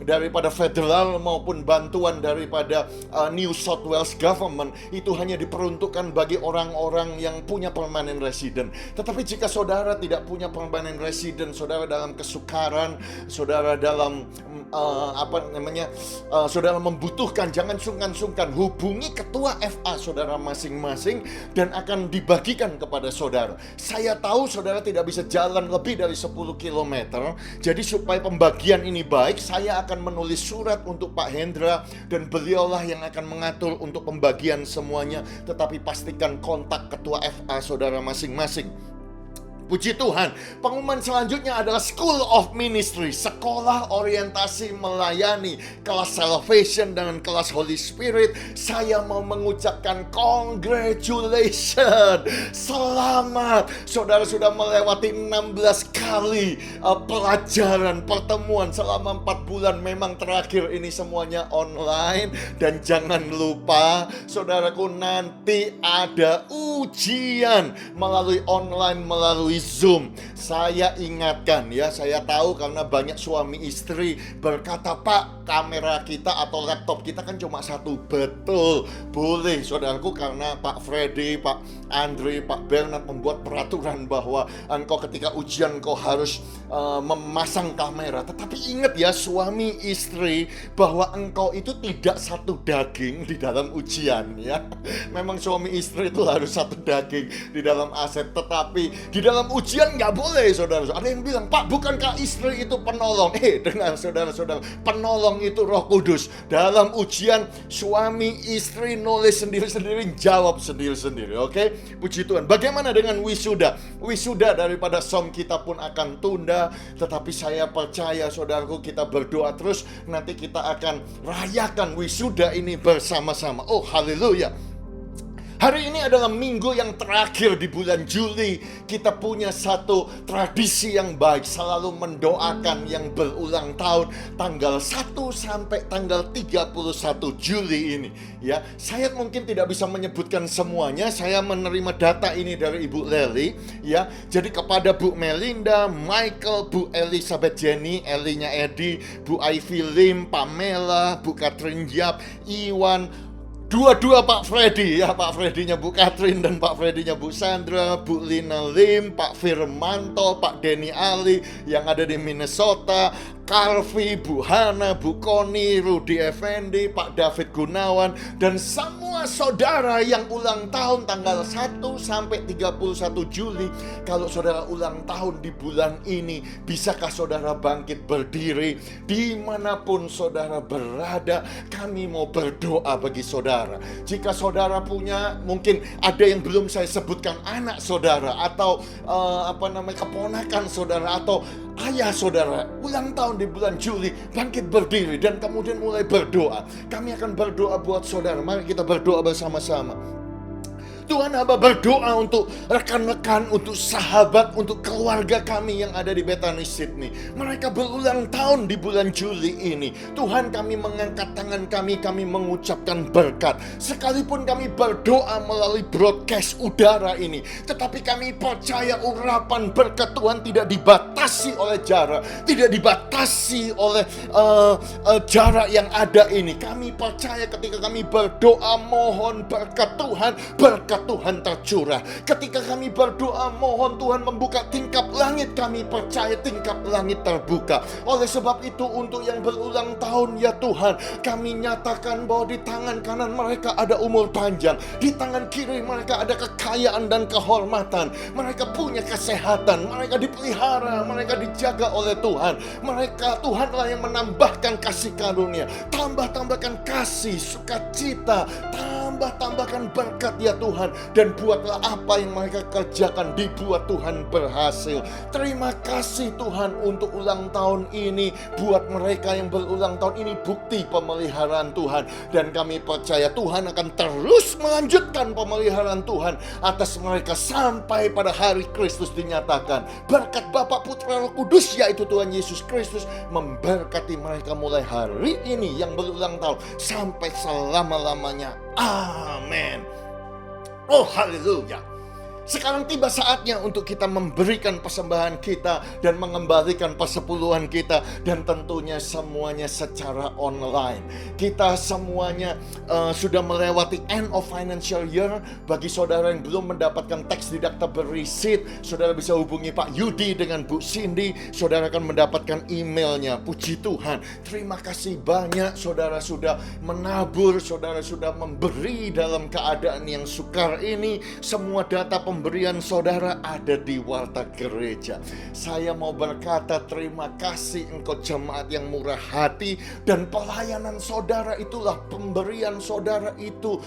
daripada federal maupun bantuan daripada New South Wales government itu hanya diperuntukkan bagi orang-orang yang punya permanent resident. Tetapi jika saudara tidak punya permanent resident, saudara dalam kesukaran, saudara dalam saudara membutuhkan, jangan sungkan-sungkan, hubungi ketua FA saudara masing-masing dan akan dibagikan kepada saudara. Saya tahu saudara tidak bisa jalan lebih dari 10 km. Jadi supaya pembagian ini baik, saya akan menulis surat untuk Pak Hendra dan beliaulah yang akan mengatur untuk pembagian semuanya. Tetapi pastikan kontak ketua FA saudara masing-masing. Puji Tuhan. Pengumuman selanjutnya adalah School of Ministry, sekolah orientasi melayani, kelas salvation dan kelas Holy Spirit. Saya mau mengucapkan congratulations. Selamat. Saudara sudah melewati 16 kali pelajaran, pertemuan selama 4 bulan. Memang terakhir ini semuanya online. Dan jangan lupa saudaraku, nanti ada ujian melalui online, melalui Zoom. Saya ingatkan, ya, saya tahu karena banyak suami istri berkata, Pak, kamera kita atau laptop kita kan cuma satu. Betul, boleh saudaraku, karena Pak Freddy, Pak Andre, Pak Bernard membuat peraturan bahwa engkau ketika ujian engkau harus memasang kamera. Tetapi ingat ya suami istri, bahwa engkau itu tidak satu daging di dalam ujian, ya. Memang suami istri itu harus satu daging di dalam aset, tetapi di dalam ujian nggak boleh, saudara. Ada yang bilang, Pak, bukankah istri itu penolong? Dengar saudara-saudara, penolong ngomong itu Roh Kudus. Dalam ujian suami istri nulis sendiri-sendiri, jawab sendiri-sendiri. Oke, puji Tuhan. Bagaimana dengan wisuda? Wisuda daripada som kita pun akan tunda, tetapi saya percaya saudaraku, kita berdoa terus, nanti kita akan rayakan wisuda ini bersama-sama. Oh, haleluya. Hari ini adalah minggu yang terakhir di bulan Juli. Kita punya satu tradisi yang baik, selalu mendoakan yang berulang tahun tanggal 1 sampai tanggal 31 Juli ini. Ya, saya mungkin tidak bisa menyebutkan semuanya. Saya menerima data ini dari Ibu Leli, ya. Jadi kepada Bu Melinda, Michael, Bu Elizabeth Jenny, Elinya Edi, Bu Ivy Lim, Pamela, Bu Catherine Yap, Iwan, dua-dua Pak Freddy, ya, Pak Freddy-nya Bu Catherine dan Pak Freddy-nya Bu Sandra, Bu Lina Lim, Pak Firmanto, Pak Denny Ali yang ada di Minnesota, Karvi, Bu Hana, Bu Koni, Rudy Effendi, Pak David Gunawan, dan semua saudara yang ulang tahun tanggal 1 sampai 31 Juli. Kalau saudara ulang tahun di bulan ini, bisakah saudara bangkit berdiri? Dimanapun saudara berada, kami mau berdoa bagi saudara. Jika saudara punya, mungkin ada yang belum saya sebutkan, anak saudara, atau keponakan saudara, atau ayah saudara ulang tahun di bulan Juli, bangkit berdiri dan kemudian mulai berdoa. Kami akan berdoa buat saudara. Mari kita berdoa bersama-sama. Tuhan, hamba berdoa untuk rekan-rekan, untuk sahabat, untuk keluarga kami yang ada di Bethany Sydney. Mereka berulang tahun di bulan Juli ini. Tuhan, kami mengangkat tangan kami mengucapkan berkat. Sekalipun kami berdoa melalui broadcast udara ini, tetapi kami percaya urapan berkat Tuhan tidak dibatasi oleh jarak, tidak dibatasi oleh jarak yang ada ini. Kami percaya ketika kami berdoa mohon berkat Tuhan tercurah. Ketika kami berdoa mohon Tuhan membuka tingkap langit, kami percaya tingkap langit terbuka. Oleh sebab itu, untuk yang berulang tahun, ya Tuhan, kami nyatakan bahwa di tangan kanan mereka ada umur panjang, di tangan kiri mereka ada kekayaan dan kehormatan. Mereka punya kesehatan, mereka dipelihara, mereka dijaga oleh Tuhan. Mereka, Tuhanlah yang menambahkan kasih karunia, tambahkan kasih, sukacita, tambahkan berkat, ya Tuhan. Dan buatlah apa yang mereka kerjakan dibuat Tuhan berhasil. Terima kasih Tuhan untuk ulang tahun ini. Buat mereka yang berulang tahun ini bukti pemeliharaan Tuhan. Dan kami percaya Tuhan akan terus melanjutkan pemeliharaan Tuhan atas mereka sampai pada hari Kristus dinyatakan. Berkat Bapa, Putra, Roh Kudus, yaitu Tuhan Yesus Kristus, memberkati mereka mulai hari ini yang berulang tahun sampai selama-lamanya. Amin. Oh, haleluya. Sekarang tiba saatnya untuk kita memberikan persembahan kita dan mengembalikan persepuluhan kita, dan tentunya semuanya secara online. Kita semuanya sudah melewati end of financial year. Bagi saudara yang belum mendapatkan tax deductible receipt, saudara bisa hubungi Pak Yudi dengan Bu Cindy. Saudara akan mendapatkan emailnya. Puji Tuhan. Terima kasih banyak saudara sudah menabur, saudara sudah memberi dalam keadaan yang sukar ini. Semua data pemberian saudara ada di Warta Gereja. Saya mau berkata terima kasih engkau jemaat yang murah hati, dan pelayanan saudara itulah pemberian saudara itu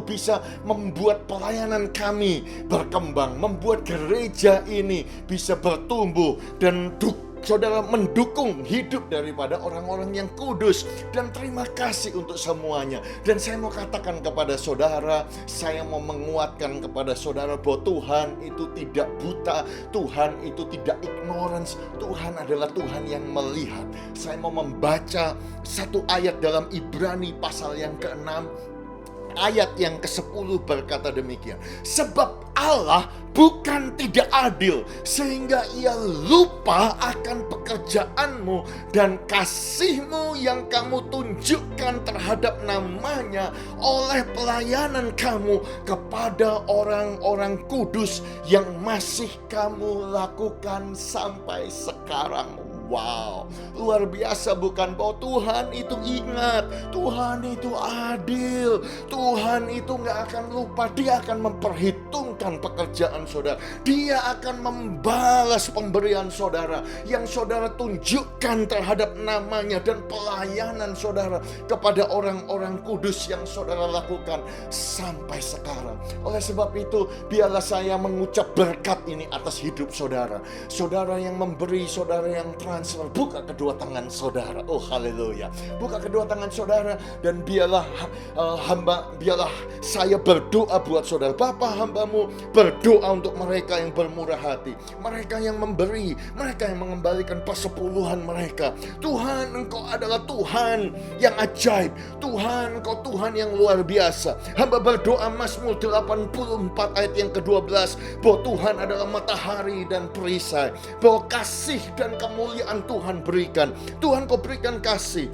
bisa membuat pelayanan kami berkembang, membuat gereja ini bisa bertumbuh, dan saudara mendukung hidup daripada orang-orang yang kudus. Dan terima kasih untuk semuanya. Dan saya mau katakan kepada saudara, saya mau menguatkan kepada saudara bahwa Tuhan itu tidak buta, Tuhan itu tidak ignorance, Tuhan adalah Tuhan yang melihat. Saya mau membaca satu ayat dalam Ibrani pasal yang ke-6, ayat yang ke-10 berkata demikian. Sebab Allah bukan tidak adil sehingga ia lupa akan pekerjaanmu dan kasihmu yang kamu tunjukkan terhadap namanya oleh pelayanan kamu kepada orang-orang kudus yang masih kamu lakukan sampai sekarang. Wow, luar biasa bukan? Bahwa Tuhan itu ingat, Tuhan itu adil, Tuhan itu gak akan lupa. Dia akan memperhitungkan pekerjaan saudara, Dia akan membalas pemberian saudara yang saudara tunjukkan terhadap namanya dan pelayanan saudara kepada orang-orang kudus yang saudara lakukan sampai sekarang. Oleh sebab itu, biarlah saya mengucap berkat ini atas hidup saudara. Saudara yang memberi, saudara yang transfer, buka kedua tangan saudara. Oh haleluya. Buka kedua tangan saudara dan biarlah biarlah saya berdoa buat saudara. Bapa, hambamu berdoa untuk mereka yang bermurah hati, mereka yang memberi, mereka yang mengembalikan persepuluhan mereka. Tuhan, Engkau adalah Tuhan yang ajaib. Tuhan, Engkau Tuhan yang luar biasa. Hamba berdoa Mazmur 84 ayat yang ke-12, bahwa Tuhan adalah matahari dan perisai, bahwa kasih dan kemuliaan Tuhan berikan. Tuhan, Kau berikan kasih,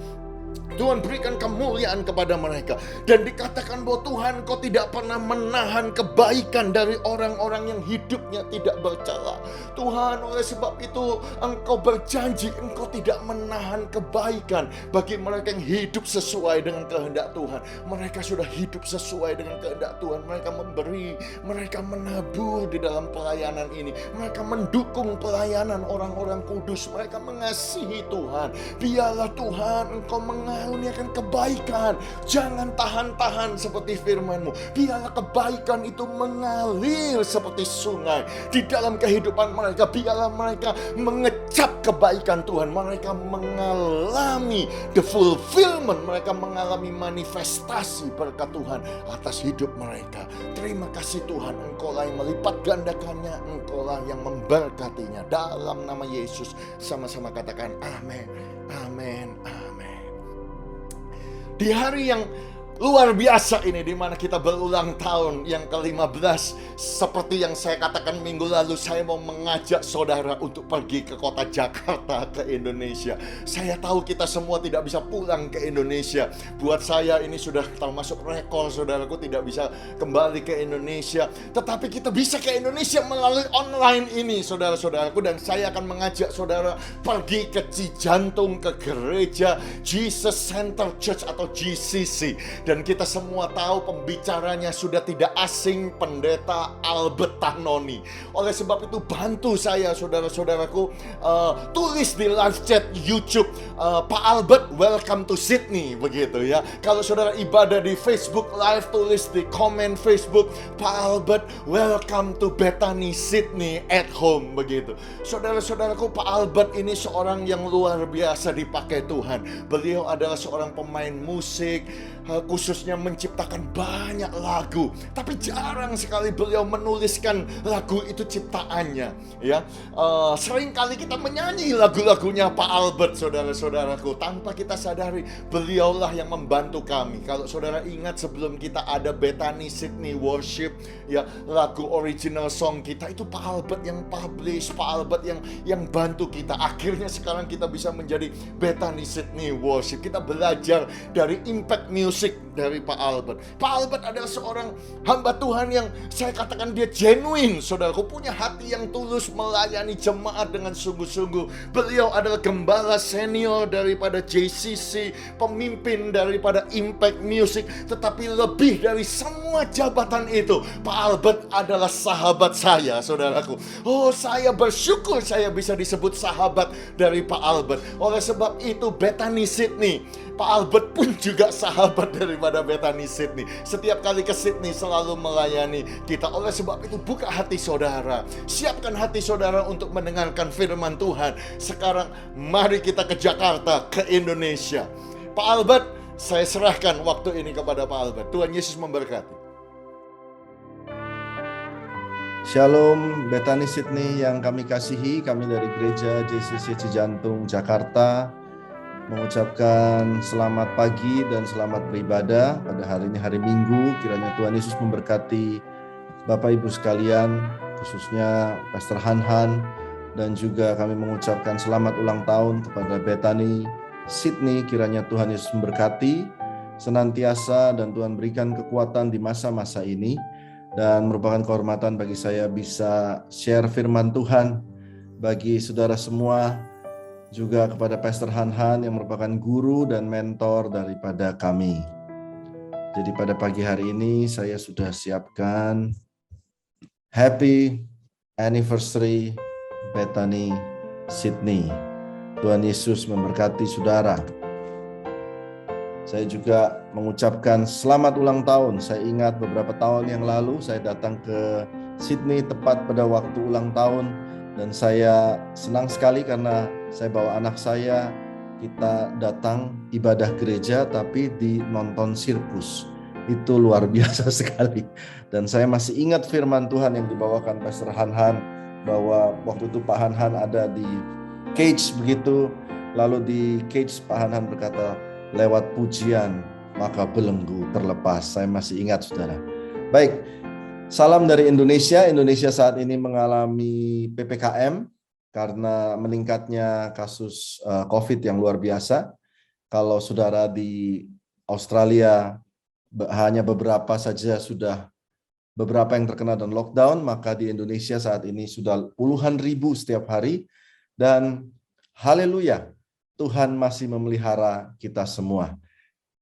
Tuhan berikan kemuliaan kepada mereka. Dan dikatakan bahwa Tuhan, Kau tidak pernah menahan kebaikan dari orang-orang yang hidupnya tidak bercela. Tuhan, oleh sebab itu Engkau berjanji Engkau tidak menahan kebaikan bagi mereka yang hidup sesuai dengan kehendak Tuhan. Mereka sudah hidup sesuai dengan kehendak Tuhan. Mereka memberi, mereka menabur di dalam pelayanan ini. Mereka mendukung pelayanan orang-orang kudus. Mereka mengasihi Tuhan. Biarlah Tuhan Engkau mengaruniakan kebaikan. Jangan tahan-tahan seperti firman-Mu. Biarlah kebaikan itu mengalir seperti sungai di dalam kehidupan mereka. Biarlah mereka mengecap kebaikan Tuhan. Mereka mengalami the fulfillment. Mereka mengalami manifestasi berkat Tuhan atas hidup mereka. Terima kasih Tuhan, Engkaulah yang melipat gandakannya, Engkaulah yang memberkatinya. Dalam nama Yesus sama-sama katakan amin, amin, amin. Di hari yang luar biasa ini, di mana kita berulang tahun yang ke-15, seperti yang saya katakan minggu lalu, saya mau mengajak saudara untuk pergi ke kota Jakarta, ke Indonesia. Saya tahu kita semua tidak bisa pulang ke Indonesia. Buat saya ini sudah termasuk rekor, saudaraku, tidak bisa kembali ke Indonesia. Tetapi kita bisa ke Indonesia melalui online ini, saudara-saudaraku. Dan saya akan mengajak saudara pergi ke Cijantung, ke gereja Jesus Center Church atau GCC. Dan kita semua tahu pembicaranya sudah tidak asing, Pendeta Albert Tanoni. Oleh sebab itu bantu saya, saudara-saudaraku, tulis di live chat YouTube, Pak Albert welcome to Sydney, begitu ya. Kalau saudara ibadah di Facebook Live, tulis di komen Facebook, Pak Albert welcome to Bethany Sydney at home, begitu. Saudara-saudaraku, Pak Albert ini seorang yang luar biasa dipakai Tuhan. Beliau adalah seorang pemain musik, khususnya menciptakan banyak lagu, tapi jarang sekali beliau menuliskan lagu itu ciptaannya, ya. Sering kali kita menyanyi lagu-lagunya Pak Albert, saudara-saudaraku, tanpa kita sadari beliaulah yang membantu kami. Kalau saudara ingat, sebelum kita ada Bethany Sydney Worship, ya, lagu original song kita itu Pak Albert yang publish, Pak Albert yang bantu kita. Akhirnya sekarang kita bisa menjadi Bethany Sydney Worship. Kita belajar dari impact music dari Pak Albert. Pak Albert adalah seorang hamba Tuhan yang saya katakan dia genuine, saudaraku, punya hati yang tulus melayani jemaat dengan sungguh-sungguh. Beliau adalah gembala senior daripada JCC, pemimpin daripada Impact Music. Tetapi lebih dari semua jabatan itu, Pak Albert adalah sahabat saya, saudaraku. Oh, saya bersyukur saya bisa disebut sahabat dari Pak Albert. Oleh sebab itu, Bethany Sydney, Pak Albert pun juga sahabat daripada Bethany Sydney. Setiap kali ke Sydney selalu melayani kita. Oleh sebab itu, buka hati saudara, siapkan hati saudara untuk mendengarkan firman Tuhan. Sekarang mari kita ke Jakarta, ke Indonesia. Pak Albert, saya serahkan waktu ini kepada Pak Albert. Tuhan Yesus memberkati. Shalom Bethany Sydney yang kami kasihi, kami dari Gereja JCC Cijantung, Jakarta mengucapkan selamat pagi dan selamat beribadah pada hari ini, hari Minggu. Kiranya Tuhan Yesus memberkati Bapak Ibu sekalian, khususnya Pastor Han, dan juga kami mengucapkan selamat ulang tahun kepada Bethany Sydney. Kiranya Tuhan Yesus memberkati senantiasa dan Tuhan berikan kekuatan di masa-masa ini. Dan merupakan kehormatan bagi saya bisa share firman Tuhan bagi saudara semua juga kepada Pastor Han yang merupakan guru dan mentor daripada kami. Jadi pada pagi hari ini saya sudah siapkan Happy Anniversary Bethany Sydney. Tuhan Yesus memberkati saudara. Saya juga mengucapkan selamat ulang tahun. Saya ingat beberapa tahun yang lalu saya datang ke Sydney tepat pada waktu ulang tahun. Dan saya senang sekali karena saya bawa anak saya, kita datang ibadah gereja tapi nonton sirkus. Itu luar biasa sekali. Dan saya masih ingat firman Tuhan yang dibawakan Pastor Han, bahwa waktu itu Pak Han ada di cage begitu. Lalu di cage Pak Han berkata, lewat pujian maka belenggu terlepas. Saya masih ingat saudara. Baik. Salam dari Indonesia. Indonesia saat ini mengalami PPKM karena meningkatnya kasus COVID yang luar biasa. Kalau saudara di Australia hanya beberapa saja sudah beberapa yang terkena dan lockdown, maka di Indonesia saat ini sudah puluhan ribu setiap hari. Dan haleluya, Tuhan masih memelihara kita semua.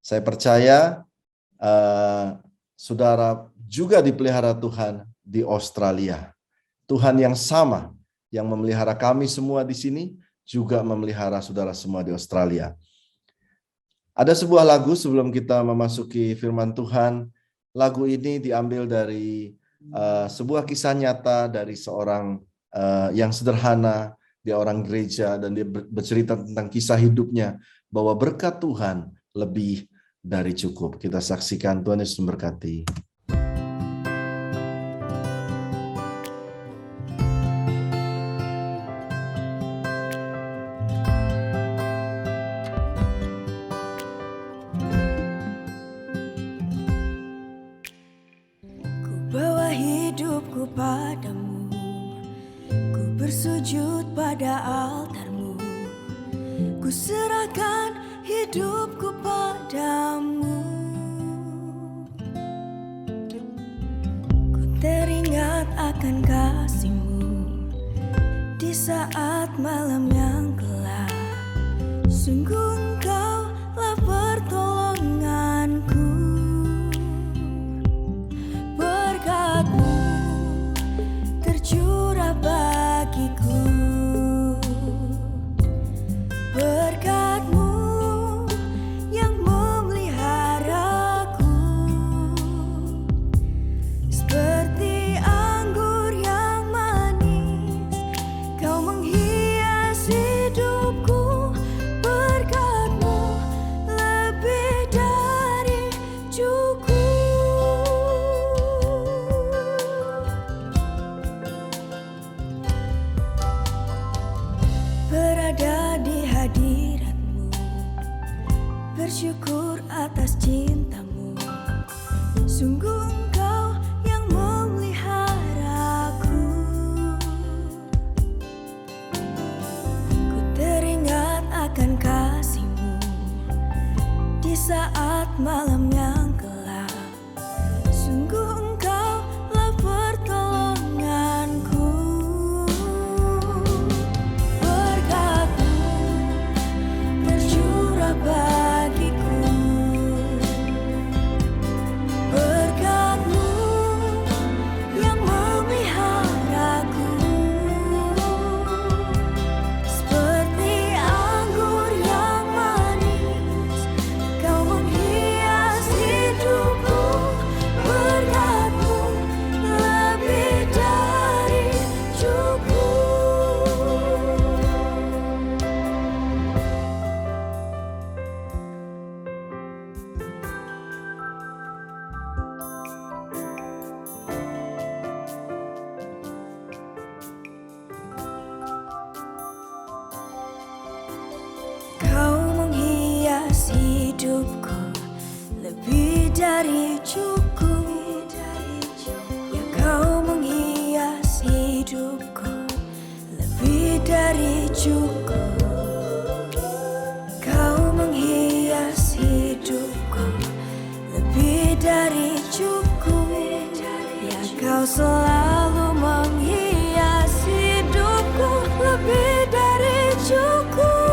Saya percaya saudara juga dipelihara Tuhan di Australia. Tuhan yang sama yang memelihara kami semua di sini juga memelihara saudara semua di Australia. Ada sebuah lagu sebelum kita memasuki firman Tuhan. Lagu ini diambil dari sebuah kisah nyata dari seorang yang sederhana. Dia orang gereja dan dia bercerita tentang kisah hidupnya bahwa berkat Tuhan lebih dari cukup. Kita saksikan. Tuhan Yesus memberkati. Padamu, ku bersujud pada altarmu, ku serahkan hidupku padamu. Ku teringat akan kasih-Mu di saat malam yang gelap. Sungguh Engkau-lah pertolonganku. Berkat-Mu tercurah bagiku, berkat-Mu yang memeliharaku, seperti anggur yang manis, Kau menghias hidupku. Berkat-Mu lebih dari cukup. Berada di hadirat-Mu, bersyukur atas cinta-Mu. Sungguh Engkau yang memeliharaku. Ku teringat akan kasih-Mu di saat malam yang gelap. Sungguh Engkau-lah pertolonganku. Bagiku, berkat-Mu yang memeliharaku, seperti anggur yang manis, Kau menghias hidupku. Berkat-Mu lebih dari cukup. Kau menghias hidupku lebih dari cukup. Ya, Kau menghias hidupku lebih dari cukup. Kau menghias hidupku lebih dari cukup. Ya, Kau selalu menghias hidupku lebih dari cukup.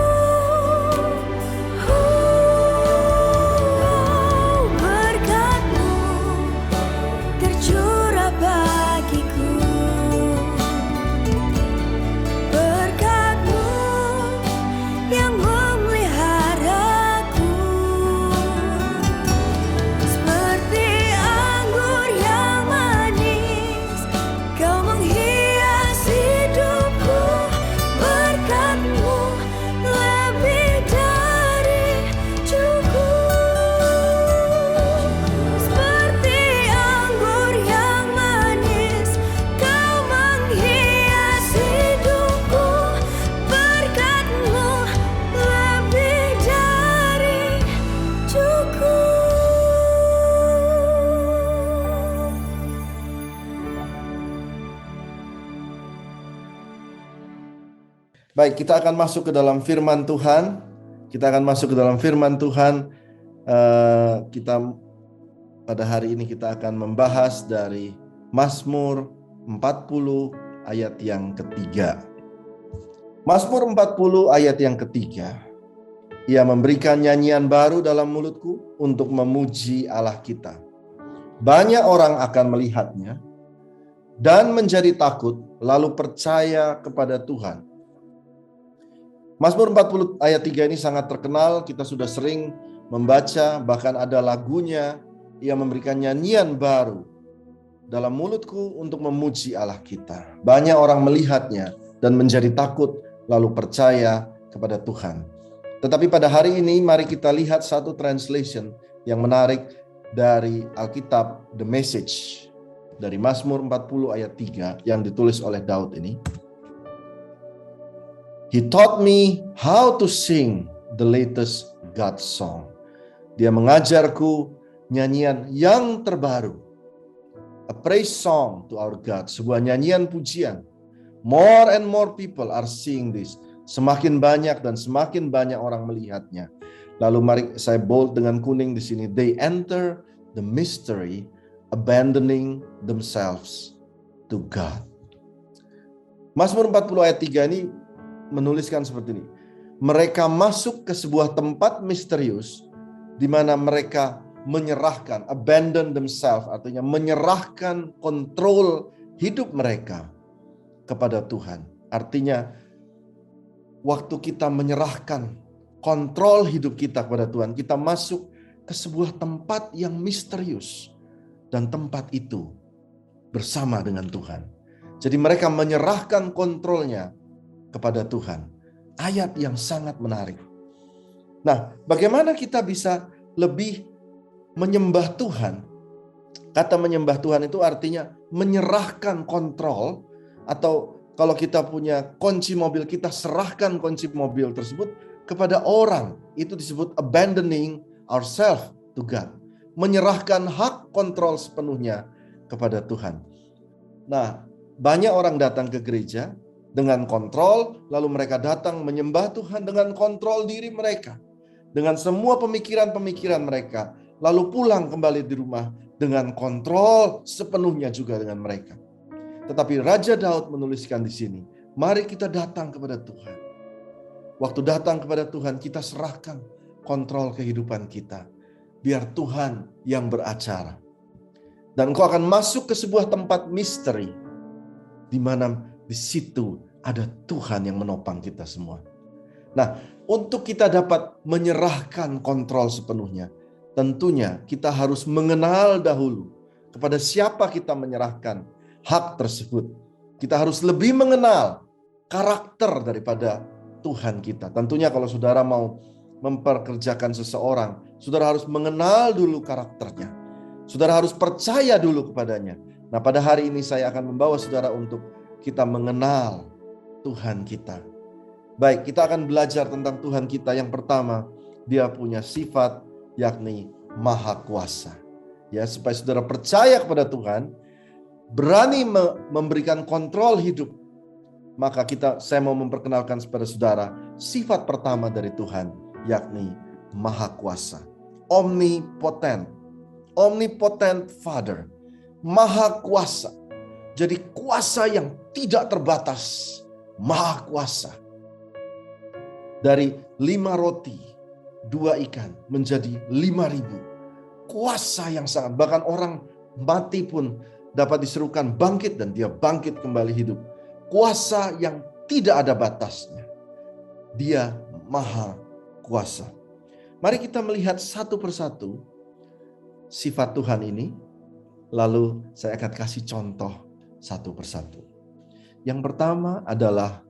Baik, kita akan masuk ke dalam firman Tuhan. Kita pada hari ini kita akan membahas dari Mazmur 40 ayat yang ketiga. Mazmur 40 ayat yang ketiga. Ia memberikan nyanyian baru dalam mulutku untuk memuji Allah kita. Banyak orang akan melihatnya dan menjadi takut, lalu percaya kepada Tuhan. Mazmur 40 ayat 3 ini sangat terkenal, kita sudah sering membaca, bahkan ada lagunya. Ia memberikan nyanyian baru dalam mulutku untuk memuji Allah kita. Banyak orang melihatnya dan menjadi takut, lalu percaya kepada Tuhan. Tetapi pada hari ini mari kita lihat satu translation yang menarik dari Alkitab, The Message, dari Mazmur 40 ayat 3 yang ditulis oleh Daud ini. He taught me how to sing the latest God song. Dia mengajarku nyanyian yang terbaru. A praise song to our God. Sebuah nyanyian pujian. More and more people are seeing this. Semakin banyak dan semakin banyak orang melihatnya. Lalu mari saya bold dengan kuning di sini. They enter the mystery, abandoning themselves to God. Mazmur 40 ayat 3 ini menuliskan seperti ini. Mereka masuk ke sebuah tempat misterius di mana mereka menyerahkan, abandon themselves, artinya menyerahkan kontrol hidup mereka kepada Tuhan. Artinya waktu kita menyerahkan kontrol hidup kita kepada Tuhan, kita masuk ke sebuah tempat yang misterius dan tempat itu bersama dengan Tuhan. Jadi mereka menyerahkan kontrolnya kepada Tuhan. Ayat yang sangat menarik. Nah, bagaimana kita bisa lebih menyembah Tuhan? Kata menyembah Tuhan itu artinya menyerahkan kontrol, atau kalau kita punya kunci mobil, kita serahkan kunci mobil tersebut kepada orang. Itu disebut abandoning ourselves to God. Menyerahkan hak kontrol sepenuhnya kepada Tuhan. Nah, banyak orang datang ke gereja dengan kontrol, lalu mereka datang menyembah Tuhan dengan kontrol diri mereka, dengan semua pemikiran-pemikiran mereka, lalu pulang kembali di rumah dengan kontrol sepenuhnya juga dengan mereka. Tetapi Raja Daud menuliskan di sini, mari kita datang kepada Tuhan. Waktu datang kepada Tuhan, kita serahkan kontrol kehidupan kita, biar Tuhan yang beracara. Dan engkau akan masuk ke sebuah tempat misteri, di mana di situ ada Tuhan yang menopang kita semua. Nah, untuk kita dapat menyerahkan kontrol sepenuhnya, tentunya kita harus mengenal dahulu kepada siapa kita menyerahkan hak tersebut. Kita harus lebih mengenal karakter daripada Tuhan kita. Tentunya kalau saudara mau memperkerjakan seseorang, saudara harus mengenal dulu karakternya. Saudara harus percaya dulu kepadanya. Nah, pada hari ini saya akan membawa saudara untuk kita mengenal Tuhan kita. Baik, kita akan belajar tentang Tuhan kita. Yang pertama, dia punya sifat yakni Maha Kuasa. Ya, supaya saudara percaya kepada Tuhan, berani memberikan kontrol hidup, maka saya mau memperkenalkan kepada saudara sifat pertama dari Tuhan, yakni Maha Kuasa. Omnipotent. Omnipotent Father. Maha Kuasa. Jadi kuasa yang tidak terbatas. Maha Kuasa. Dari 5 roti, 2 ikan menjadi 5.000. Kuasa yang sangat, bahkan orang mati pun dapat diserukan bangkit dan dia bangkit kembali hidup. Kuasa yang tidak ada batasnya. Dia Maha Kuasa. Mari kita melihat satu persatu sifat Tuhan ini. Lalu saya akan kasih contoh satu persatu. Yang pertama adalah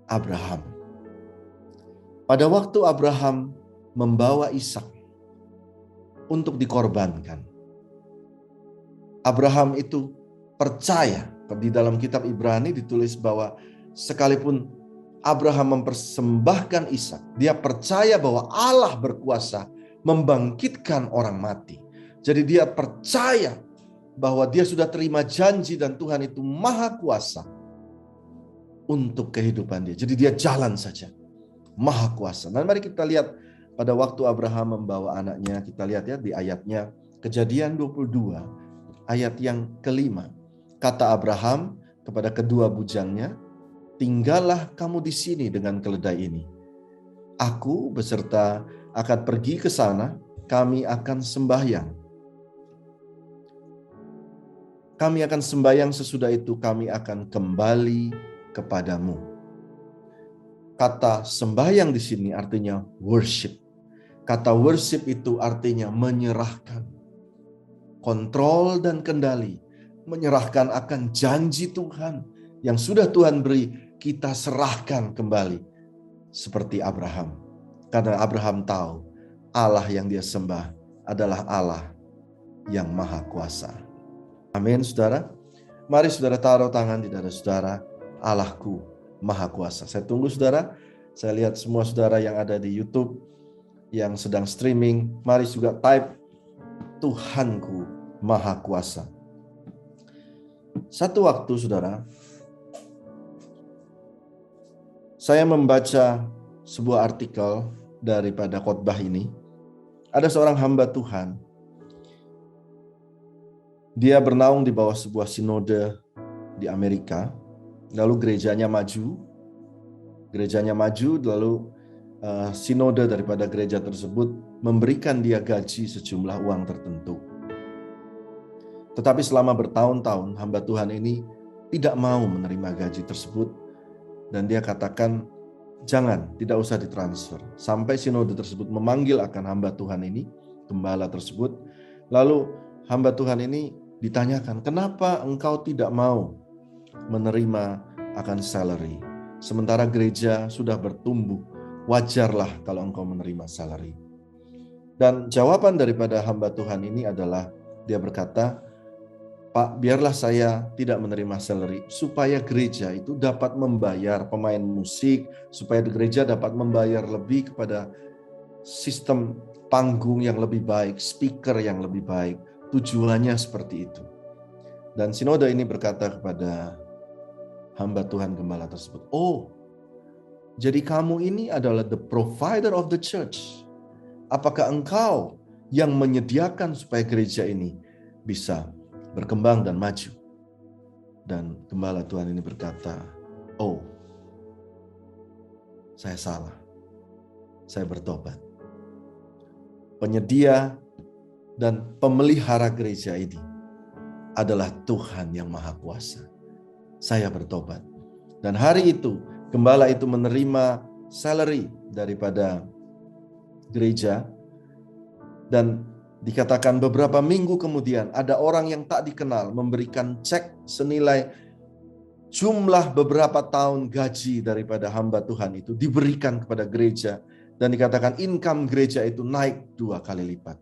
Abraham. Pada waktu Abraham membawa Ishak untuk dikorbankan, Abraham itu percaya. Di dalam kitab Ibrani ditulis bahwa sekalipun Abraham mempersembahkan Ishak, dia percaya bahwa Allah berkuasa membangkitkan orang mati. Jadi dia percaya bahwa dia sudah terima janji dan Tuhan itu Maha Kuasa. untuk kehidupan dia. Jadi dia jalan saja. Maha kuasa. Dan mari kita lihat pada waktu Abraham membawa anaknya, kita lihat ya di ayatnya Kejadian 22 ayat yang kelima. Kata Abraham kepada kedua bujangnya, tinggallah kamu di sini dengan keledai ini. Aku beserta akan pergi ke sana, kami akan sembahyang. Kami akan sembahyang, sesudah itu kami akan kembali kepadamu. Kata sembahyang di sini artinya worship. Kata worship itu artinya menyerahkan kontrol dan kendali, menyerahkan akan janji Tuhan yang sudah Tuhan beri, kita serahkan kembali seperti Abraham. Karena Abraham tahu Allah yang dia sembah adalah Allah yang maha kuasa. Amin, saudara. Mari saudara taruh tangan di dada saudara. Allahku maha kuasa. Saya tunggu saudara. Saya lihat semua saudara yang ada di YouTube, yang sedang streaming, mari juga type Tuhanku maha kuasa. Satu waktu saudara, saya membaca sebuah artikel daripada khotbah ini. Ada seorang hamba Tuhan. Dia bernaung di bawah sebuah sinode di Amerika. Lalu gerejanya maju, lalu sinode daripada gereja tersebut memberikan dia gaji sejumlah uang tertentu. Tetapi selama bertahun-tahun hamba Tuhan ini tidak mau menerima gaji tersebut, dan dia katakan jangan, tidak usah ditransfer. Sampai sinode tersebut memanggil akan hamba Tuhan ini, gembala tersebut. Lalu hamba Tuhan ini ditanyakan, kenapa engkau tidak mau menerima akan salary? Sementara gereja sudah bertumbuh, wajarlah kalau engkau menerima salary. Dan jawaban daripada hamba Tuhan ini adalah, dia berkata, Pak, biarlah saya tidak menerima salary supaya gereja itu dapat membayar pemain musik, supaya gereja dapat membayar lebih kepada sistem panggung yang lebih baik, speaker yang lebih baik. Tujuannya seperti itu. Dan sinode ini berkata kepada hamba Tuhan gembala tersebut, oh, jadi kamu ini adalah the provider of the church. Apakah engkau yang menyediakan supaya gereja ini bisa berkembang dan maju? Dan gembala Tuhan ini berkata, oh, saya salah. Saya bertobat. Penyedia dan pemelihara gereja ini adalah Tuhan yang Maha Kuasa. Saya bertobat. Dan hari itu, gembala itu menerima salary daripada gereja, dan dikatakan beberapa minggu kemudian ada orang yang tak dikenal memberikan cek senilai jumlah beberapa tahun gaji daripada hamba Tuhan itu diberikan kepada gereja, dan dikatakan income gereja itu naik 2 kali lipat.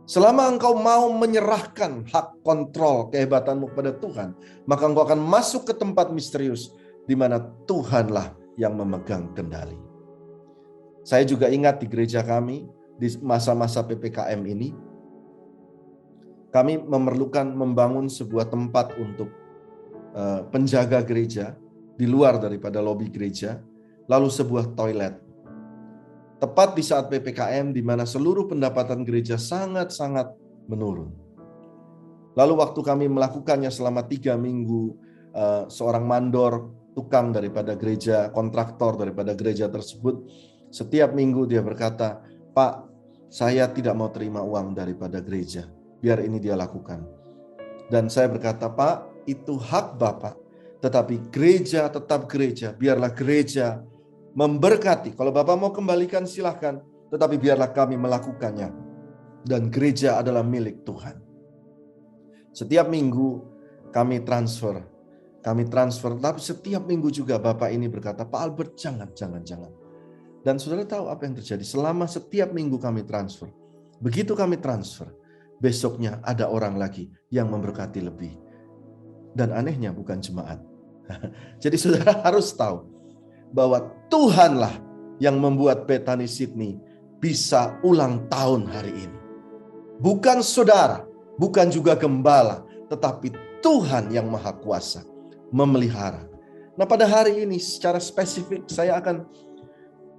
Selama engkau mau menyerahkan hak kontrol kehebatanmu kepada Tuhan, maka engkau akan masuk ke tempat misterius di mana Tuhanlah yang memegang kendali. Saya juga ingat di gereja kami, di masa-masa PPKM ini, kami memerlukan membangun sebuah tempat untuk penjaga gereja di luar daripada lobi gereja, lalu sebuah toilet. Tepat di saat PPKM di mana seluruh pendapatan gereja sangat-sangat menurun. Lalu waktu kami melakukannya selama 3 minggu, seorang mandor, tukang daripada gereja, kontraktor daripada gereja tersebut, setiap minggu dia berkata, Pak, saya tidak mau terima uang daripada gereja, biar ini dia lakukan. Dan saya berkata, Pak, itu hak Bapak, tetapi gereja tetap gereja, biarlah gereja memberkati. Kalau Bapak mau kembalikan silahkan, tetapi biarlah kami melakukannya. Dan gereja adalah milik Tuhan. Setiap minggu kami transfer. Tapi setiap minggu juga Bapak ini berkata, Pak Albert, jangan. Dan saudara tahu apa yang terjadi? Selama setiap minggu kami transfer. Begitu kami transfer, besoknya ada orang lagi yang memberkati lebih. Dan anehnya bukan jemaat. Jadi saudara harus tahu bahwa Tuhanlah yang membuat Bethany Sydney bisa ulang tahun hari ini. Bukan saudara, bukan juga gembala, tetapi Tuhan yang Maha Kuasa memelihara. Nah, pada hari ini secara spesifik saya akan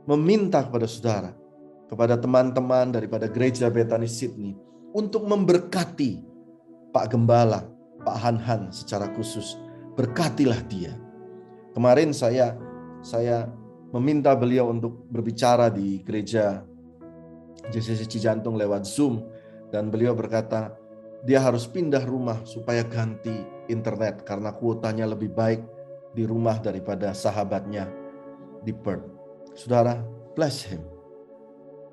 meminta kepada saudara, kepada teman-teman daripada Gereja Bethany Sydney untuk memberkati Pak Gembala, Pak Han secara khusus. Berkatilah dia. Kemarin saya meminta beliau untuk berbicara di Gereja JCC Cijantung lewat Zoom, dan beliau berkata dia harus pindah rumah supaya ganti internet karena kuotanya lebih baik di rumah daripada sahabatnya di Perth. Saudara, bless him.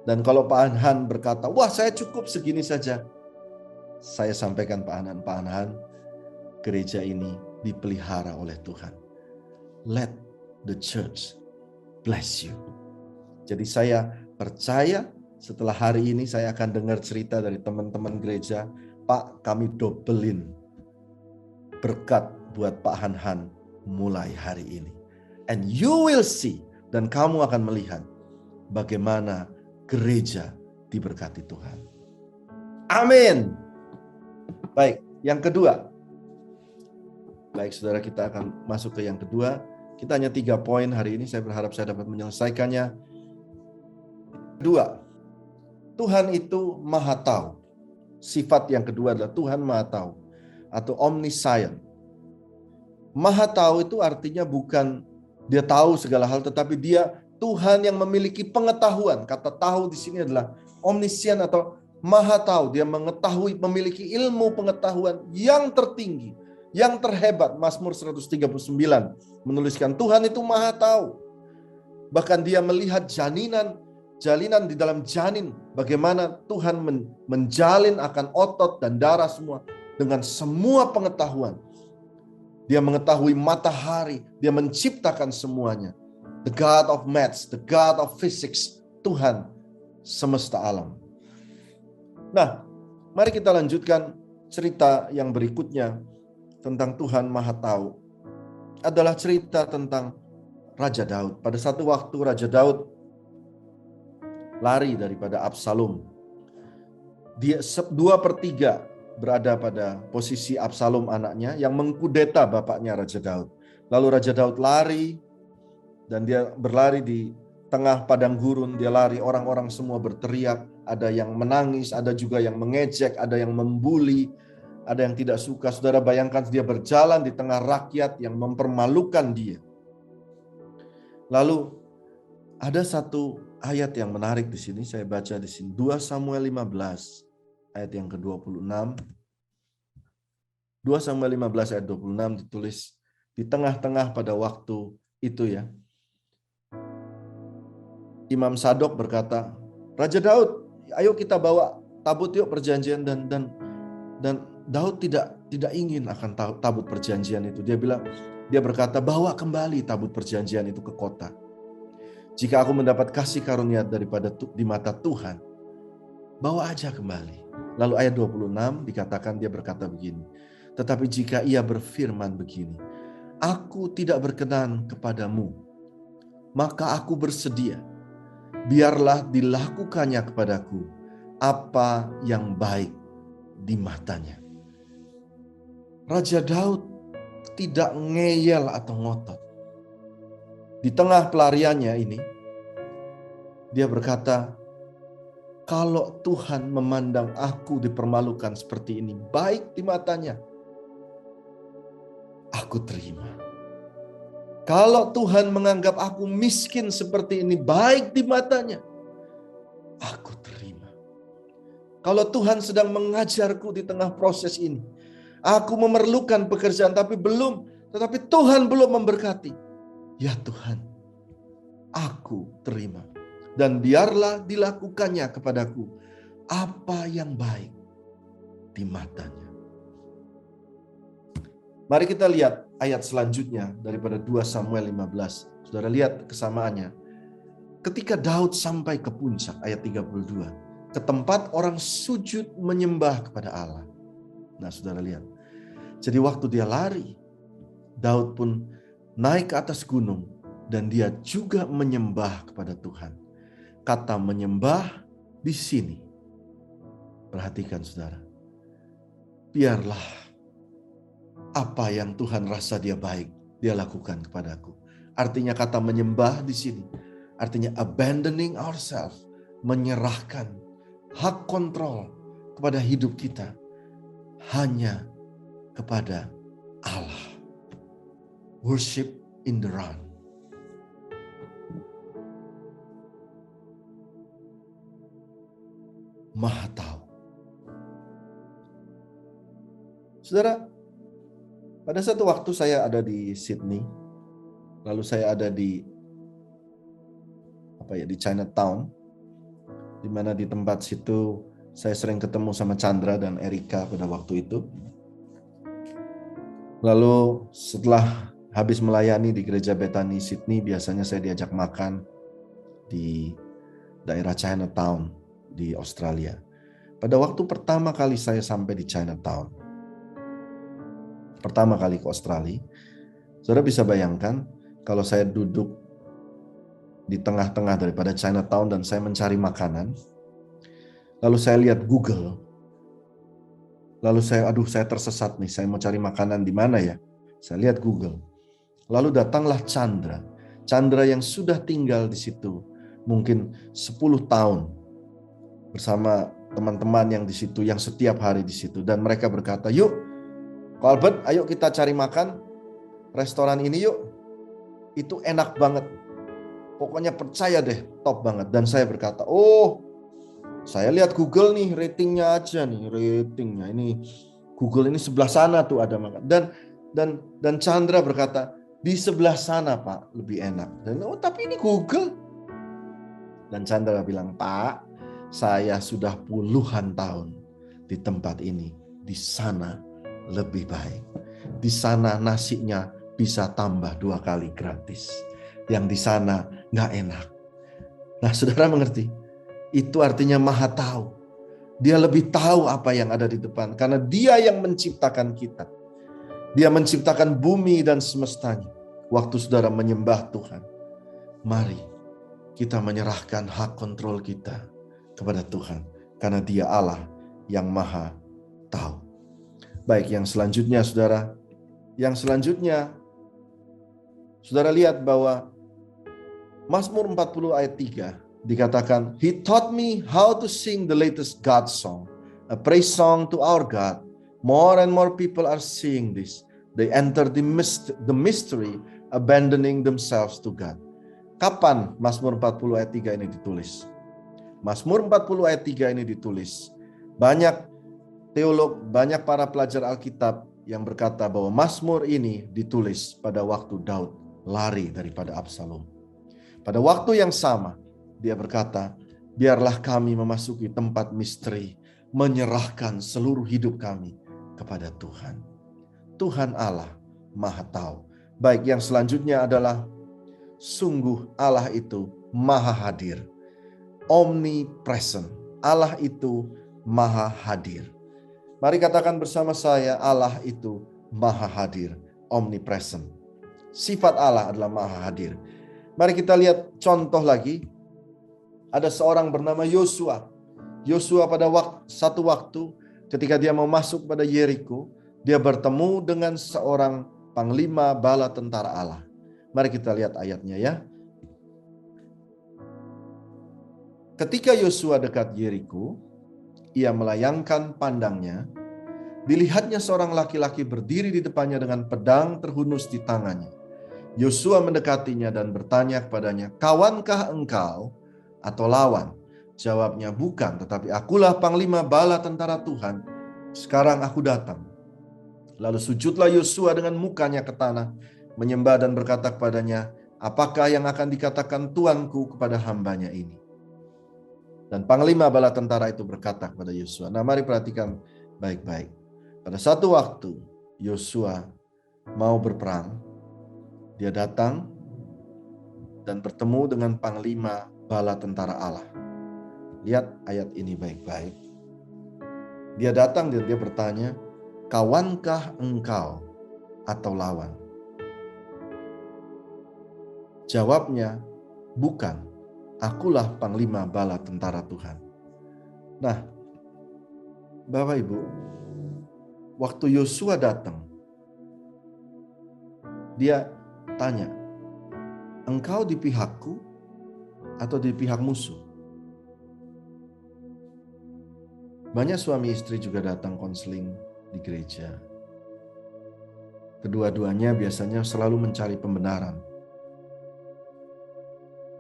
Dan kalau Pak Han berkata, wah saya cukup segini saja, saya sampaikan Pak Han, gereja ini dipelihara oleh Tuhan. Let the church bless you. Jadi saya percaya setelah hari ini saya akan dengar cerita dari teman-teman gereja, Pak, kami dobelin berkat buat Pak Han mulai hari ini. And you will see, dan kamu akan melihat bagaimana gereja diberkati Tuhan. Amin. Baik, yang kedua. Baik, saudara, kita akan masuk ke yang kedua. Kita hanya 3 poin hari ini, saya berharap saya dapat menyelesaikannya. Kedua, Tuhan itu maha tahu. Sifat yang kedua adalah Tuhan maha tahu atau omniscient. Maha tahu itu artinya bukan dia tahu segala hal, tetapi dia Tuhan yang memiliki pengetahuan. Kata tahu di sini adalah omniscient atau maha tahu. Dia mengetahui, memiliki ilmu pengetahuan yang tertinggi, yang terhebat. Mazmur 139 menuliskan Tuhan itu maha tahu. Bahkan dia melihat jalinan di dalam janin, bagaimana Tuhan menjalin akan otot dan darah semua dengan semua pengetahuan. Dia mengetahui matahari, dia menciptakan semuanya. The God of maths, the God of physics, Tuhan semesta alam. Nah, mari kita lanjutkan cerita yang berikutnya tentang Tuhan Maha Tahu. Adalah cerita tentang Raja Daud. Pada satu waktu Raja Daud lari daripada Absalom. Dia 2/3 berada pada posisi Absalom anaknya yang mengkudeta bapaknya Raja Daud. Lalu Raja Daud lari dan dia berlari di tengah padang gurun. Dia lari, orang-orang semua berteriak. Ada yang menangis, ada juga yang mengejek, ada yang membuli, ada yang tidak suka. Saudara bayangkan dia berjalan di tengah rakyat yang mempermalukan dia. Lalu ada satu ayat yang menarik di sini, saya baca di sini 2 Samuel 15 ayat yang ke-26. 2 Samuel 15 ayat 26 ditulis di tengah-tengah pada waktu itu ya. Imam Sadok berkata, Raja Daud, ayo kita bawa tabut yuk perjanjian, dan Daud tidak ingin akan tabut perjanjian itu. Dia berkata, bawa kembali tabut perjanjian itu ke kota. Jika aku mendapat kasih karunia daripada di mata Tuhan, bawa aja kembali. Lalu ayat 26 dikatakan dia berkata begini, tetapi jika ia berfirman begini, aku tidak berkenan kepadamu, maka aku bersedia, biarlah dilakukannya kepadaku apa yang baik di matanya. Raja Daud tidak ngeyel atau ngotot. Di tengah pelariannya ini, dia berkata, kalau Tuhan memandang aku dipermalukan seperti ini, baik di matanya, aku terima. Kalau Tuhan menganggap aku miskin seperti ini, baik di matanya, aku terima. Kalau Tuhan sedang mengajarku di tengah proses ini, aku memerlukan pekerjaan tetapi Tuhan belum memberkati. Ya Tuhan, aku terima. Dan biarlah dilakukannya kepadaku apa yang baik di matanya. Mari kita lihat ayat selanjutnya daripada 2 Samuel 15. Saudara lihat kesamaannya. Ketika Daud sampai ke puncak, ayat 32. Ke tempat orang sujud menyembah kepada Allah. Nah saudara lihat. Jadi waktu dia lari, Daud pun naik ke atas gunung dan dia juga menyembah kepada Tuhan. Kata menyembah di sini. Perhatikan saudara. Biarlah apa yang Tuhan rasa dia baik dia lakukan kepadaku. Artinya kata menyembah di sini, artinya abandoning ourselves, menyerahkan hak kontrol kepada hidup kita hanya kepada Allah. Worship in the run. Maha tahu. Saudara, pada satu waktu saya ada di Sydney, lalu saya ada di Chinatown, di mana di tempat situ saya sering ketemu sama Chandra dan Erika pada waktu itu. Lalu setelah habis melayani di gereja Bethany Sydney, biasanya saya diajak makan di daerah Chinatown di Australia. Pada waktu pertama kali saya sampai di Chinatown, pertama kali ke Australia, saudara bisa bayangkan kalau saya duduk di tengah-tengah daripada Chinatown dan saya mencari makanan, lalu saya lihat Google, lalu saya tersesat nih, saya mau cari makanan di mana ya? Saya lihat Google, lalu datanglah Chandra yang sudah tinggal di situ mungkin 10 tahun bersama teman-teman yang di situ, yang setiap hari di situ, dan mereka berkata, "Yuk, Ko Albert, ayo kita cari makan restoran ini yuk. Itu enak banget. Pokoknya percaya deh, top banget." Dan saya berkata, "Oh, saya lihat Google nih, ratingnya aja nih, ratingnya ini Google ini sebelah sana tuh ada makan." Dan Chandra berkata, "Di sebelah sana Pak, lebih enak." Dan tapi ini Google. Dan Chandra bilang, "Pak, saya sudah puluhan tahun di tempat ini. Di sana lebih baik. Di sana nasinya bisa tambah 2 kali gratis. Yang di sana nggak enak." Nah, saudara mengerti? Itu artinya Maha tahu. Dia lebih tahu apa yang ada di depan. Karena Dia yang menciptakan kita. Dia menciptakan bumi dan semestanya. Waktu saudara menyembah Tuhan, mari kita menyerahkan hak kontrol kita kepada Tuhan. Karena Dia Allah yang Maha tahu. Baik, yang selanjutnya saudara. Yang selanjutnya, saudara lihat bahwa Mazmur 40 ayat 3 dikatakan, "He taught me how to sing the latest God song, a praise song to our God. More and more people are seeing this. They enter the mystery, abandoning themselves to God." Kapan Mazmur 40 ayat 3 ini ditulis? Mazmur 40 ayat 3 ini ditulis. Banyak teolog, banyak para pelajar Alkitab yang berkata bahwa Mazmur ini ditulis pada waktu Daud lari daripada Absalom. Pada waktu yang sama, dia berkata, "Biarlah kami memasuki tempat misteri, menyerahkan seluruh hidup kami kepada Tuhan." Tuhan Allah Maha tahu. Baik, yang selanjutnya adalah sungguh Allah itu Maha hadir. Omnipresent. Allah itu Maha hadir. Mari katakan bersama saya, Allah itu Maha hadir. Omnipresent. Sifat Allah adalah Maha hadir. Mari kita lihat contoh lagi. Ada seorang bernama Yosua. Yosua pada satu waktu ketika dia mau masuk pada Yeriko, dia bertemu dengan seorang panglima bala tentara Allah. Mari kita lihat ayatnya ya. Ketika Yosua dekat Yeriko, ia melayangkan pandangnya. Dilihatnya seorang laki-laki berdiri di depannya dengan pedang terhunus di tangannya. Yosua mendekatinya dan bertanya kepadanya, "Kawankah engkau atau lawan?" Jawabnya, "Bukan, tetapi akulah panglima bala tentara Tuhan. Sekarang aku datang." Lalu sujudlah Yosua dengan mukanya ke tanah, menyembah dan berkata kepadanya, "Apakah yang akan dikatakan tuanku kepada hambanya ini?" Dan panglima bala tentara itu berkata kepada Yosua. Nah, mari perhatikan baik-baik. Pada satu waktu Yosua mau berperang, dia datang dan bertemu dengan panglima bala tentara Allah. Lihat ayat ini baik-baik. Dia datang dan dia bertanya, "Kawankah engkau atau lawan?" Jawabnya, "Bukan, akulah panglima bala tentara Tuhan." Nah, Bapak Ibu, waktu Yosua datang, Dia tanya, engkau di pihakku atau di pihak musuh? Banyak suami istri juga datang konseling di gereja. Kedua-duanya biasanya selalu mencari pembenaran.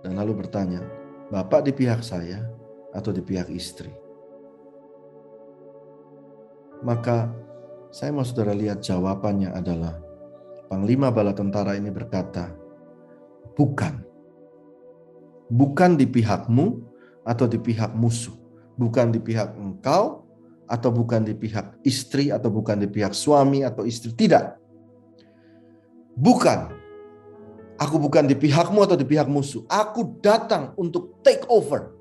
Dan lalu bertanya, Bapak di pihak saya atau di pihak istri? Maka saya mau saudara lihat jawabannya adalah, Panglima Bala Tentara ini berkata, bukan. Bukan di pihakmu atau di pihak musuh. Bukan di pihak engkau, atau bukan di pihak istri, atau bukan di pihak suami atau istri. Tidak. Bukan. Aku bukan di pihakmu atau di pihak musuh. Aku datang untuk take over.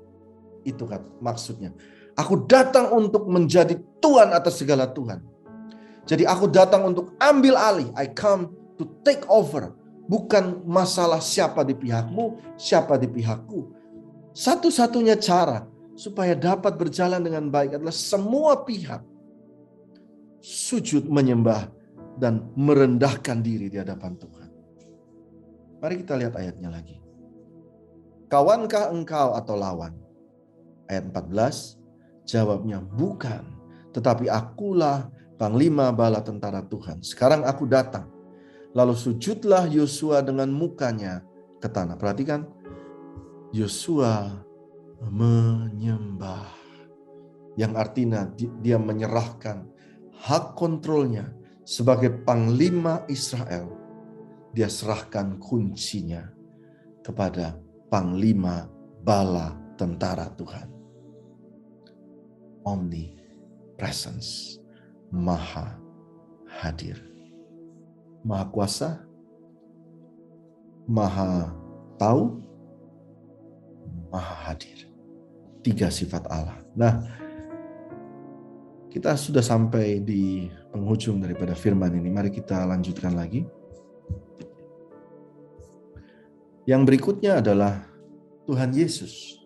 Itu kan maksudnya. Aku datang untuk menjadi Tuhan atas segala Tuhan. Jadi aku datang untuk ambil alih. I come to take over. Bukan masalah siapa di pihakmu, siapa di pihakku. Satu-satunya cara supaya dapat berjalan dengan baik adalah semua pihak sujud menyembah dan merendahkan diri di hadapan Tuhan. Mari kita lihat ayatnya lagi. Kawankah engkau atau lawan? Ayat 14, jawabnya bukan, tetapi akulah Panglima Bala Tentara Tuhan. Sekarang aku datang. Lalu sujudlah Yosua dengan mukanya ke tanah. Perhatikan, Yosua menyembah, yang artinya dia menyerahkan hak kontrolnya sebagai panglima Israel. Dia serahkan kuncinya kepada Panglima Bala Tentara Tuhan. Omnipresence, maha hadir, maha kuasa, maha tahu, maha hadir. 3 sifat Allah. Nah, kita sudah sampai di penghujung daripada firman ini. Mari kita lanjutkan lagi. Yang berikutnya adalah Tuhan Yesus.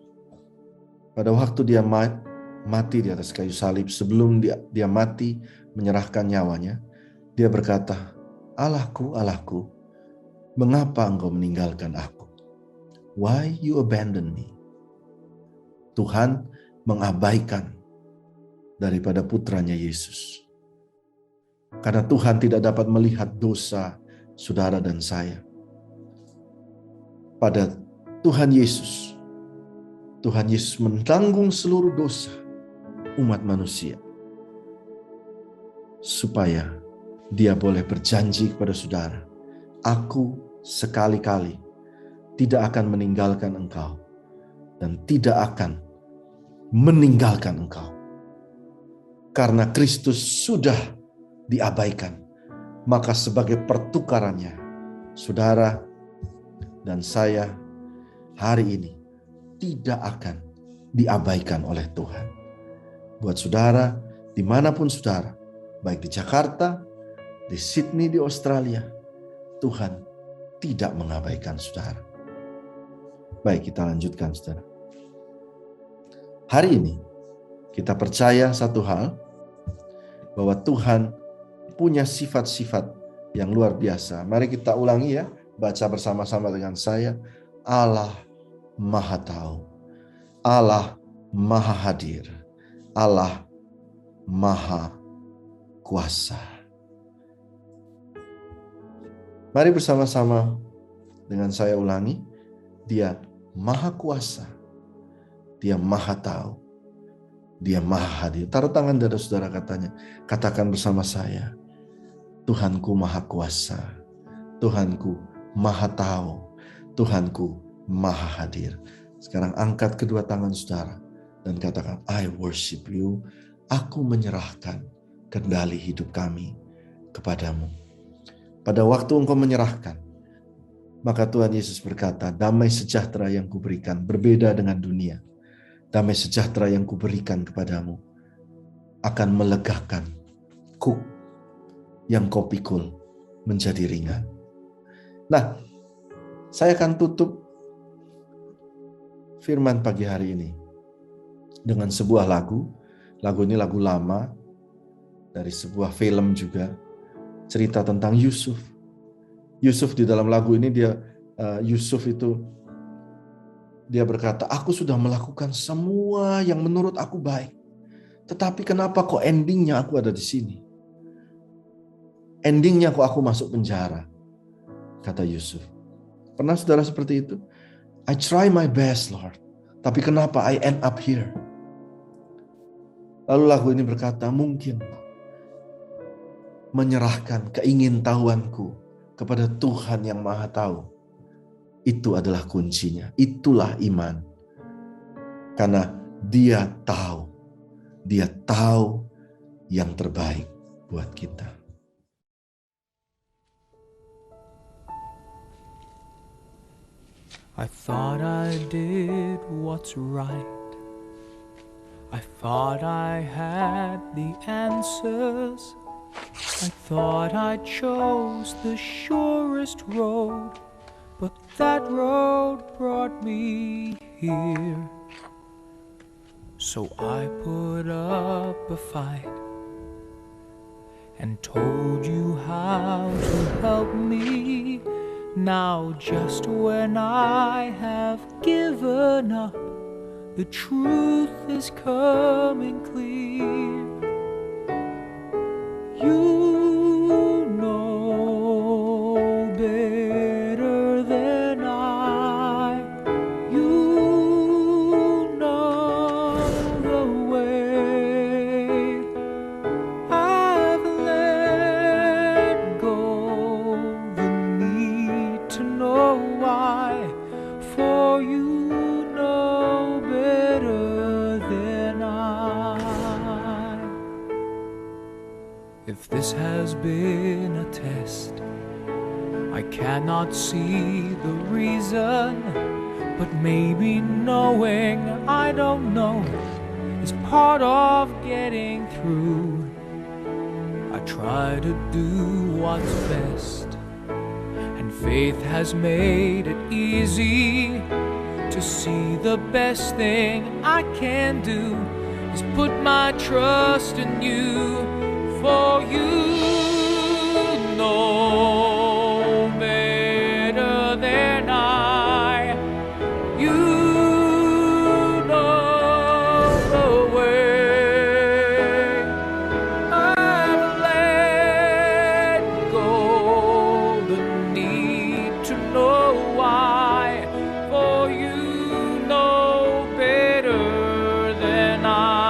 Pada waktu dia mati di atas kayu salib, sebelum dia mati menyerahkan nyawanya, dia berkata, Allahku, Allahku, mengapa engkau meninggalkan aku? Why you abandon me? Tuhan mengabaikan daripada putranya Yesus. Karena Tuhan tidak dapat melihat dosa saudara dan saya. Pada Tuhan Yesus menanggung seluruh dosa umat manusia. Supaya dia boleh berjanji kepada saudara, aku sekali-kali tidak akan meninggalkan engkau dan tidak akan meninggalkan engkau. Karena Kristus sudah diabaikan, maka sebagai pertukarannya, saudara dan saya hari ini tidak akan diabaikan oleh Tuhan. Buat saudara, dimanapun saudara, baik di Jakarta, di Sydney, di Australia, Tuhan tidak mengabaikan saudara. Baik, kita lanjutkan saudara. Hari ini kita percaya satu hal, bahwa Tuhan punya sifat-sifat yang luar biasa. Mari kita ulangi ya, baca bersama-sama dengan saya. Allah Maha Tahu, Allah Maha Hadir, Allah Maha Kuasa. Mari bersama-sama dengan saya ulangi. Dia Maha Kuasa, Dia Maha Tahu, Dia Maha Hadir. Taruh tangan dada saudara, katakan bersama saya, Tuhanku Maha Kuasa, Tuhanku Maha Tahu, Tuhanku Maha Hadir. Sekarang angkat kedua tangan saudara dan katakan, I worship you. Aku menyerahkan kendali hidup kami kepadamu. Pada waktu engkau menyerahkan, maka Tuhan Yesus berkata, damai sejahtera yang kuberikan berbeda dengan dunia. Damai sejahtera yang kuberikan kepadamu akan melegakan kuk yang kau pikul menjadi ringan. Nah, saya akan tutup firman pagi hari ini dengan sebuah lagu. Lagu ini lagu lama dari sebuah film juga, cerita tentang Yusuf Yusuf di dalam lagu ini Yusuf itu dia berkata, aku sudah melakukan semua yang menurut aku baik. Tetapi kenapa kok endingnya aku ada di sini? Endingnya kok aku masuk penjara? Kata Yusuf. Pernah saudara seperti itu? I try my best, Lord. Tapi kenapa I end up here? Lalu lagu ini berkata, mungkin menyerahkan keingintahuanku kepada Tuhan yang Maha Tahu. Itu adalah kuncinya. Itulah iman. Karena Dia tahu yang terbaik buat kita. I thought I did what's right. I thought I had the answers. I thought I chose the surest road. But that road brought me here. So I put up a fight and told you how to help me. Now just when I have given up, the truth is coming clear. You know better than I. You know the way. I've let go the need to know why. For you know better than I. If this has been a test, I cannot see the reason, but maybe knowing I don't know is part of getting through. I try to do what's best, and faith has made it easy to see the best thing I can do is put my trust in you. For you know better than I. You know the way. I've let go the need to know why. For you know better than I.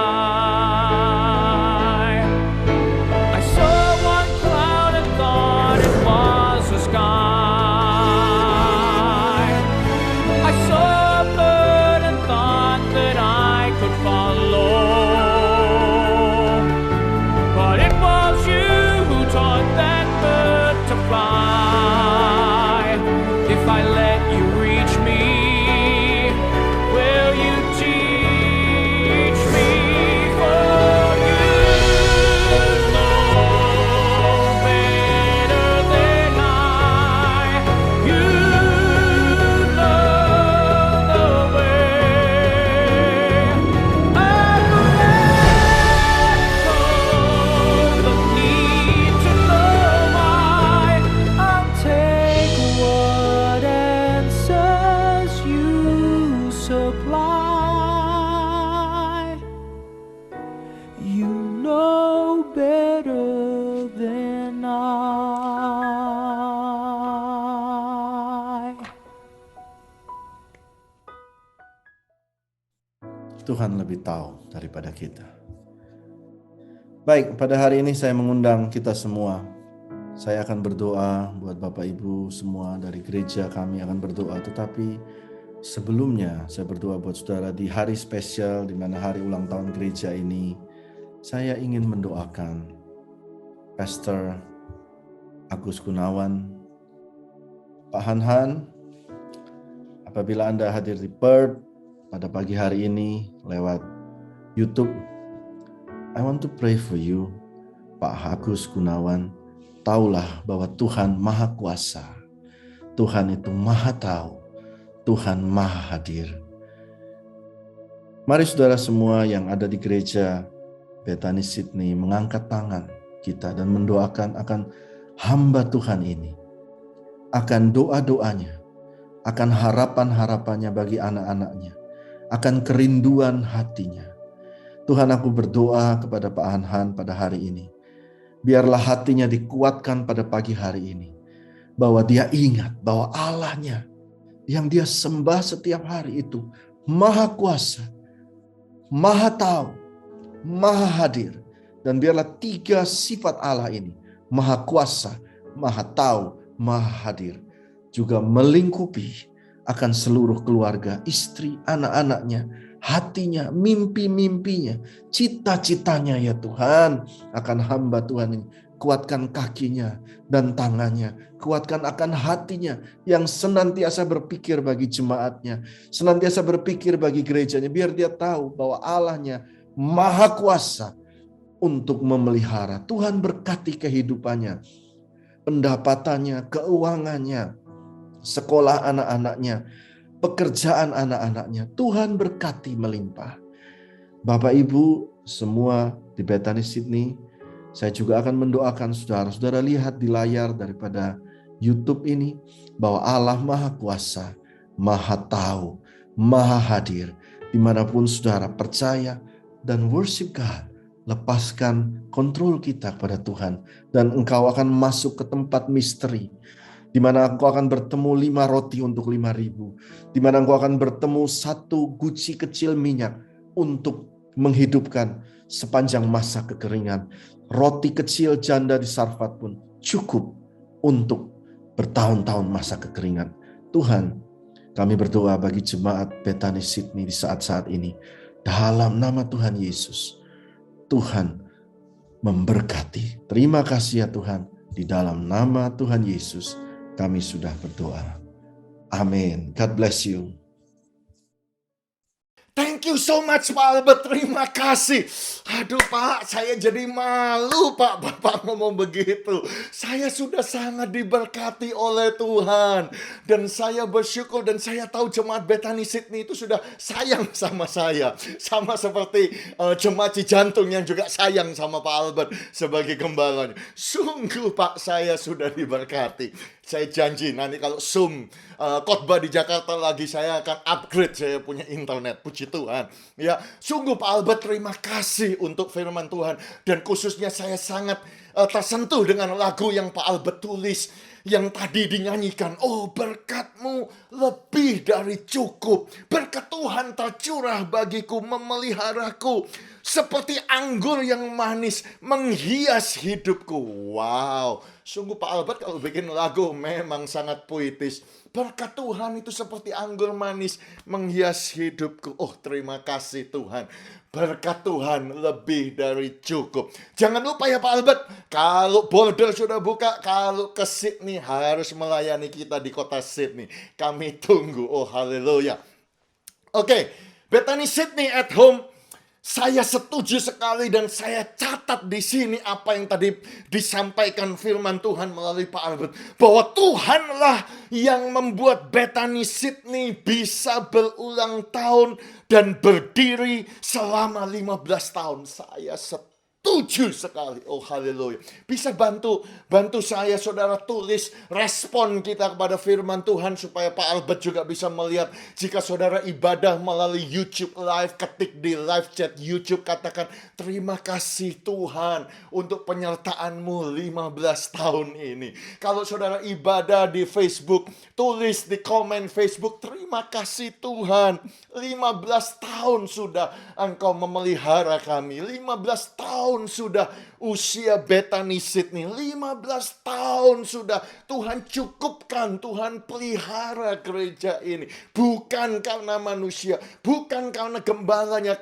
Tuhan lebih tahu daripada kita. Baik, pada hari ini saya mengundang kita semua. Saya akan berdoa buat Bapak Ibu semua dari gereja, kami akan berdoa. Tetapi sebelumnya saya berdoa buat saudara di hari spesial, di mana hari ulang tahun gereja ini. Saya ingin mendoakan Pastor Agus Gunawan, Pak Han, apabila Anda hadir di Perth pada pagi hari ini lewat YouTube, I want to pray for you, Pak Agus Gunawan. Taulah bahwa Tuhan Maha Kuasa, Tuhan itu Maha Tahu, Tuhan Maha Hadir. Mari saudara semua yang ada di gereja Bethany Sydney mengangkat tangan kita dan mendoakan akan hamba Tuhan ini. akan doa-doanya, akan harapan-harapannya bagi anak-anaknya, akan kerinduan hatinya. Tuhan, aku berdoa kepada Pak Hanhan pada hari ini. Biarlah hatinya dikuatkan pada pagi hari ini. Bahwa dia ingat bahwa Allahnya yang dia sembah setiap hari itu Maha Kuasa, Maha Tahu, Maha Hadir. Dan biarlah 3 sifat Allah ini, Maha Kuasa, Maha Tahu, Maha Hadir, juga melingkupi akan seluruh keluarga, istri, anak-anaknya, hatinya, mimpi-mimpinya, cita-citanya ya Tuhan, akan hamba Tuhan ini. Kuatkan kakinya dan tangannya, kuatkan akan hatinya yang senantiasa berpikir bagi jemaatnya, senantiasa berpikir bagi gerejanya, biar dia tahu bahwa Allahnya Maha Kuasa untuk memelihara. Tuhan berkati kehidupannya, pendapatannya, keuangannya, sekolah anak-anaknya, pekerjaan anak-anaknya. Tuhan berkati melimpah. Bapak Ibu semua di Bethany Sydney, saya juga akan mendoakan saudara-saudara lihat di layar daripada YouTube ini bahwa Allah Maha Kuasa, Maha Tahu, Maha Hadir. Dimanapun saudara percaya dan worship God, lepaskan kontrol kita pada Tuhan, dan engkau akan masuk ke tempat misteri, di mana engkau akan bertemu 5 roti untuk 5.000, di mana engkau akan bertemu 1 guci kecil minyak untuk menghidupkan sepanjang masa kekeringan. Roti kecil janda di Sarfat pun cukup untuk bertahun-tahun masa kekeringan. Tuhan, kami berdoa bagi jemaat Bethany Sydney di saat-saat ini. Dalam nama Tuhan Yesus, Tuhan memberkati. Terima kasih ya Tuhan. Di dalam nama Tuhan Yesus kami sudah berdoa. Amin. God bless you. Thank you so much Pak Albert, terima kasih. Aduh Pak, saya jadi malu Pak, Bapak ngomong begitu. Saya sudah sangat diberkati oleh Tuhan. Dan saya bersyukur dan saya tahu jemaat Bethany Sydney itu sudah sayang sama saya. Sama seperti jemaat Cijantung yang juga sayang sama Pak Albert sebagai gembalanya. Sungguh Pak, saya sudah diberkati. Saya janji nanti kalau Zoom khotbah di Jakarta lagi, saya akan upgrade, saya punya internet, puji Tuhan. Ya, sungguh Pak Albert terima kasih untuk firman Tuhan. Dan khususnya saya sangat tersentuh dengan lagu yang Pak Albert tulis, yang tadi dinyanyikan. Oh, berkat-Mu lebih dari cukup. Berkat Tuhan tercurah bagiku, memeliharaku. Seperti anggur yang manis menghias hidupku. Wow, sungguh Pak Albert kalau bikin lagu memang sangat puitis. Berkat Tuhan itu seperti anggur manis menghias hidupku. Oh, terima kasih Tuhan. Berkat Tuhan lebih dari cukup. Jangan lupa ya Pak Albert, kalau border sudah buka, kalau ke Sydney harus melayani kita di kota Sydney. Kami tunggu. Oh, haleluya. Oke, Bethany Sydney at home. Saya setuju sekali dan saya catat di sini apa yang tadi disampaikan firman Tuhan melalui Pak Albert. Bahwa Tuhanlah yang membuat Bethany Sydney bisa berulang tahun dan berdiri selama 15 tahun. Saya setuju sekali. Oh haleluya. Bisa bantu saya saudara tulis respon kita kepada firman Tuhan supaya Pak Albert juga bisa melihat. Jika saudara ibadah melalui YouTube Live, ketik di live chat YouTube, katakan terima kasih Tuhan untuk penyertaan-Mu 15 tahun ini. Kalau saudara ibadah di Facebook, tulis di komen Facebook, terima kasih Tuhan, 15 tahun sudah Engkau memelihara kami. 15 tahun sudah usia Bethany Sydney. 15 tahun sudah Tuhan cukupkan, Tuhan pelihara gereja ini. Bukan karena manusia, bukan karena gembalanya,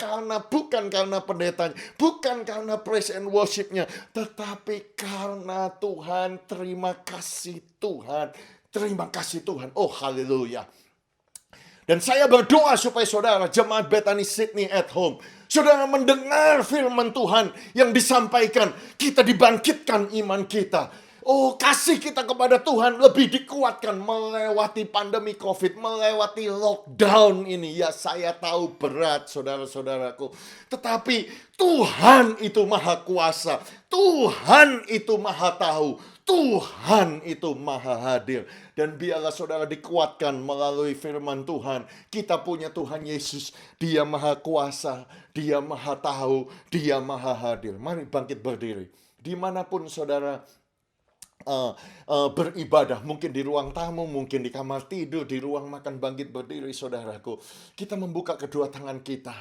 bukan karena pendetanya, bukan karena praise and worship-nya, tetapi karena Tuhan. Terima kasih Tuhan. Terima kasih Tuhan. Oh haleluya. Dan saya berdoa supaya saudara jemaat Bethany Sydney at home, saudara mendengar firman Tuhan yang disampaikan, kita dibangkitkan iman kita. Oh, kasih kita kepada Tuhan lebih dikuatkan melewati pandemi COVID, melewati lockdown ini. Ya, saya tahu berat, saudara-saudaraku. Tetapi Tuhan itu maha kuasa. Tuhan itu maha tahu. Tuhan itu maha hadir. Dan biarlah saudara dikuatkan melalui firman Tuhan. Kita punya Tuhan Yesus. Dia maha kuasa. Dia maha tahu. Dia maha hadir. Mari bangkit berdiri. Dimanapun saudara beribadah, mungkin di ruang tamu, mungkin di kamar tidur, di ruang makan, bangkit berdiri saudaraku. Kita membuka kedua tangan kita.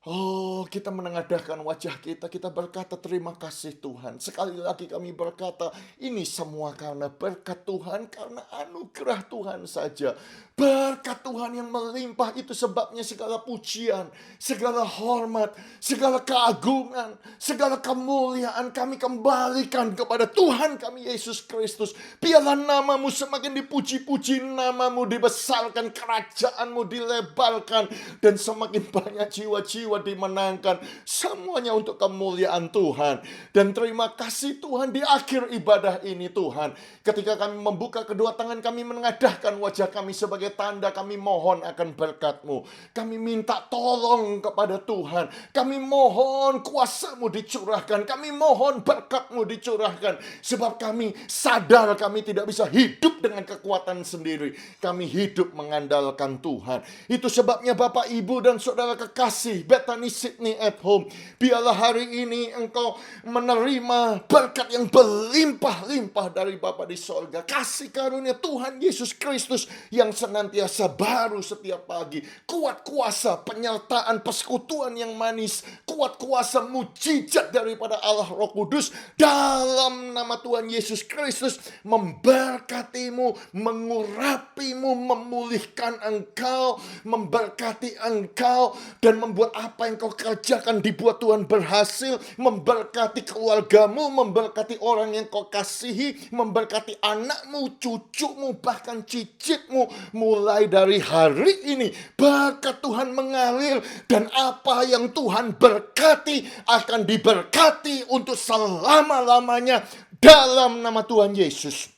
Oh, kita menengadahkan wajah kita, kita berkata terima kasih Tuhan. Sekali lagi kami berkata, ini semua karena berkat Tuhan, karena anugerah Tuhan saja. Berkat Tuhan yang melimpah itu sebabnya segala pujian, segala hormat, segala keagungan, segala kemuliaan kami kembalikan kepada Tuhan kami Yesus Kristus. Biarlah namamu semakin dipuji-puji, namamu dibesarkan, kerajaanmu dilebarkan, dan semakin banyak jiwa-jiwa dimenangkan, semuanya untuk kemuliaan Tuhan. Dan terima kasih Tuhan di akhir ibadah ini Tuhan, ketika kami membuka kedua tangan kami menengadahkan wajah kami sebagai tanda kami mohon akan berkat-Mu. Kami minta tolong kepada Tuhan, kami mohon kuasa-Mu dicurahkan, kami mohon berkat-Mu dicurahkan, sebab kami sadar kami tidak bisa hidup dengan kekuatan sendiri. Kami hidup mengandalkan Tuhan. Itu sebabnya Bapak, Ibu, dan saudara kekasih Bethany Sydney at Home, biarlah hari ini engkau menerima berkat yang berlimpah-limpah dari Bapa di sorga. Kasih karunia Tuhan Yesus Kristus yang senantiasa baru setiap pagi. Kuat kuasa penyertaan persekutuan yang manis. Kuat kuasa mujizat daripada Allah Roh Kudus dalam nama Tuhan Yesus Kristus memberkatimu, mengurapimu, memulihkan engkau, memberkati engkau, dan membuat apa yang kau kerjakan dibuat Tuhan berhasil, memberkati keluargamu, memberkati orang yang kau kasihi, memberkati anakmu, cucumu, bahkan cicitmu. Mulai dari hari ini berkat Tuhan mengalir, dan apa yang Tuhan berkati akan diberkati untuk selama-lamanya dalam nama Tuhan Yesus.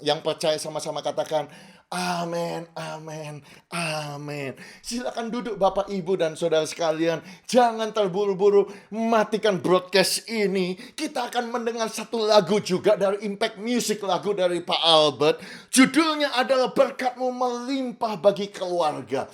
Yang percaya sama-sama katakan amin, amin, amin. Silakan duduk Bapak, Ibu, dan saudara sekalian. Jangan terburu-buru matikan broadcast ini. Kita akan mendengar satu lagu juga dari Impact Music, lagu dari Pak Albert. Judulnya adalah Berkat-Mu Melimpah Bagi Keluarga.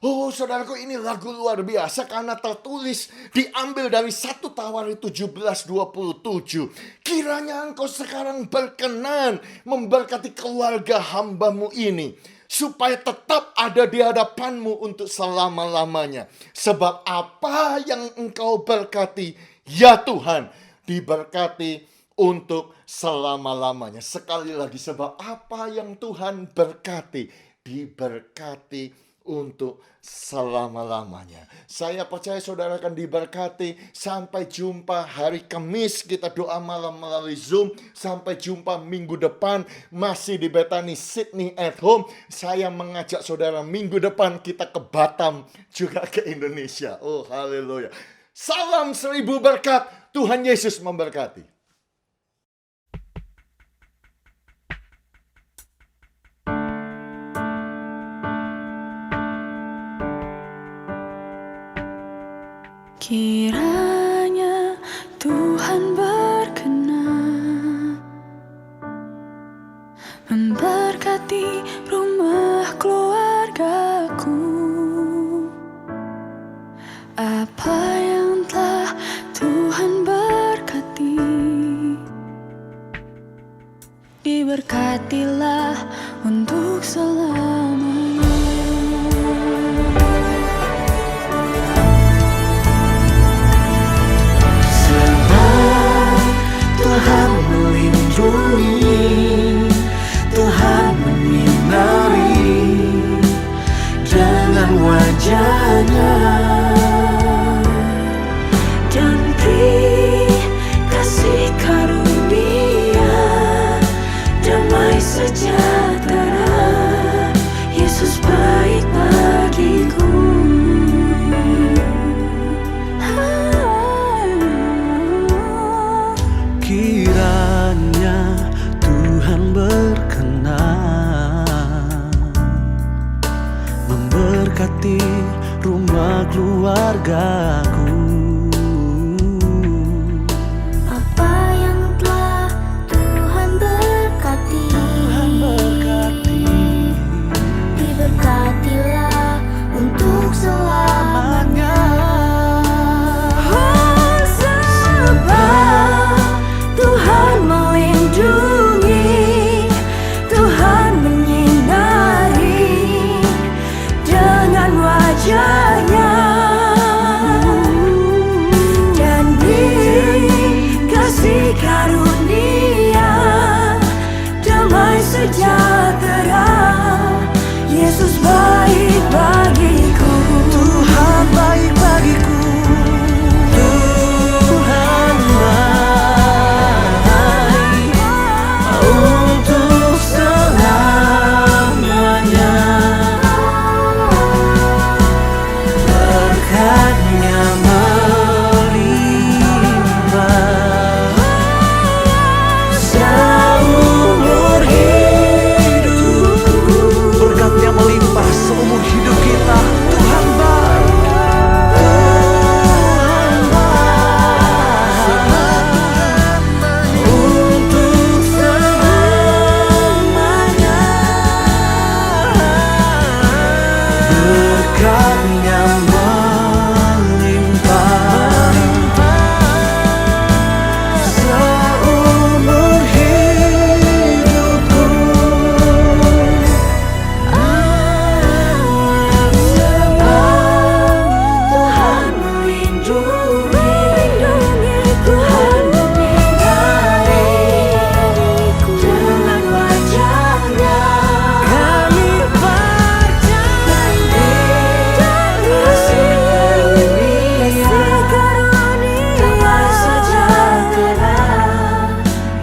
Oh saudaraku, ini lagu luar biasa karena tertulis diambil dari 1 Tawari 17:27. Kiranya engkau sekarang berkenan memberkati keluarga hamba-Mu ini, supaya tetap ada di hadapan-Mu untuk selama-lamanya. Sebab apa yang engkau berkati, ya Tuhan, diberkati untuk selama-lamanya. Sekali lagi, sebab apa yang Tuhan berkati, diberkati untuk selama-lamanya. Saya percaya saudara akan diberkati. Sampai jumpa hari Kamis, kita doa malam melalui Zoom. Sampai jumpa minggu depan masih di Bethany Sydney at Home. Saya mengajak saudara minggu depan kita ke Batam, juga ke Indonesia. Oh haleluya. Salam 1000 berkat. Tuhan Yesus memberkati. Kiranya Tuhan berkenan memberkati rumah keluargaku. Apa yang telah Tuhan berkati, diberkatilah untuk selamanya. Tuhan melindungi, Tuhan menyinari dengan wajah-Nya, Dan beri kasih karunia, damai sejahtera, Yesus jagaku. Apa yang telah Tuhan berkati, diberkatilah untuk selamanya. Oh, sebab Tuhan melindungi, Tuhan menyinari dengan wajahnya, dan dikasih karunia damai sejahtera. Yesus baik bagiku, Tuhan baik bagiku. Tuhan baik untuk selamanya. Berkatnya melimpah seumur hidupku. Berkatnya melimpah seumur hidup kita. Tuhan baik. Tuhan baik untuk selamanya. Berkatnya melimpah seumur hidupku. Tuhan melindungi, Tuhan menyinariku dengan wajahnya. Kami percaya Kasih karunia damai sejahtera.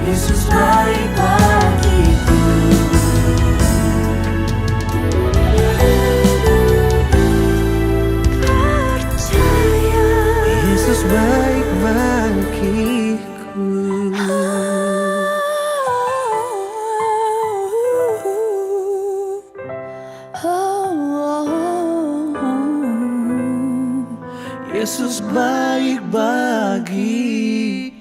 Yesus baik bagiku. Percaya Yesus baik bagiku. Yesus baik bagiku.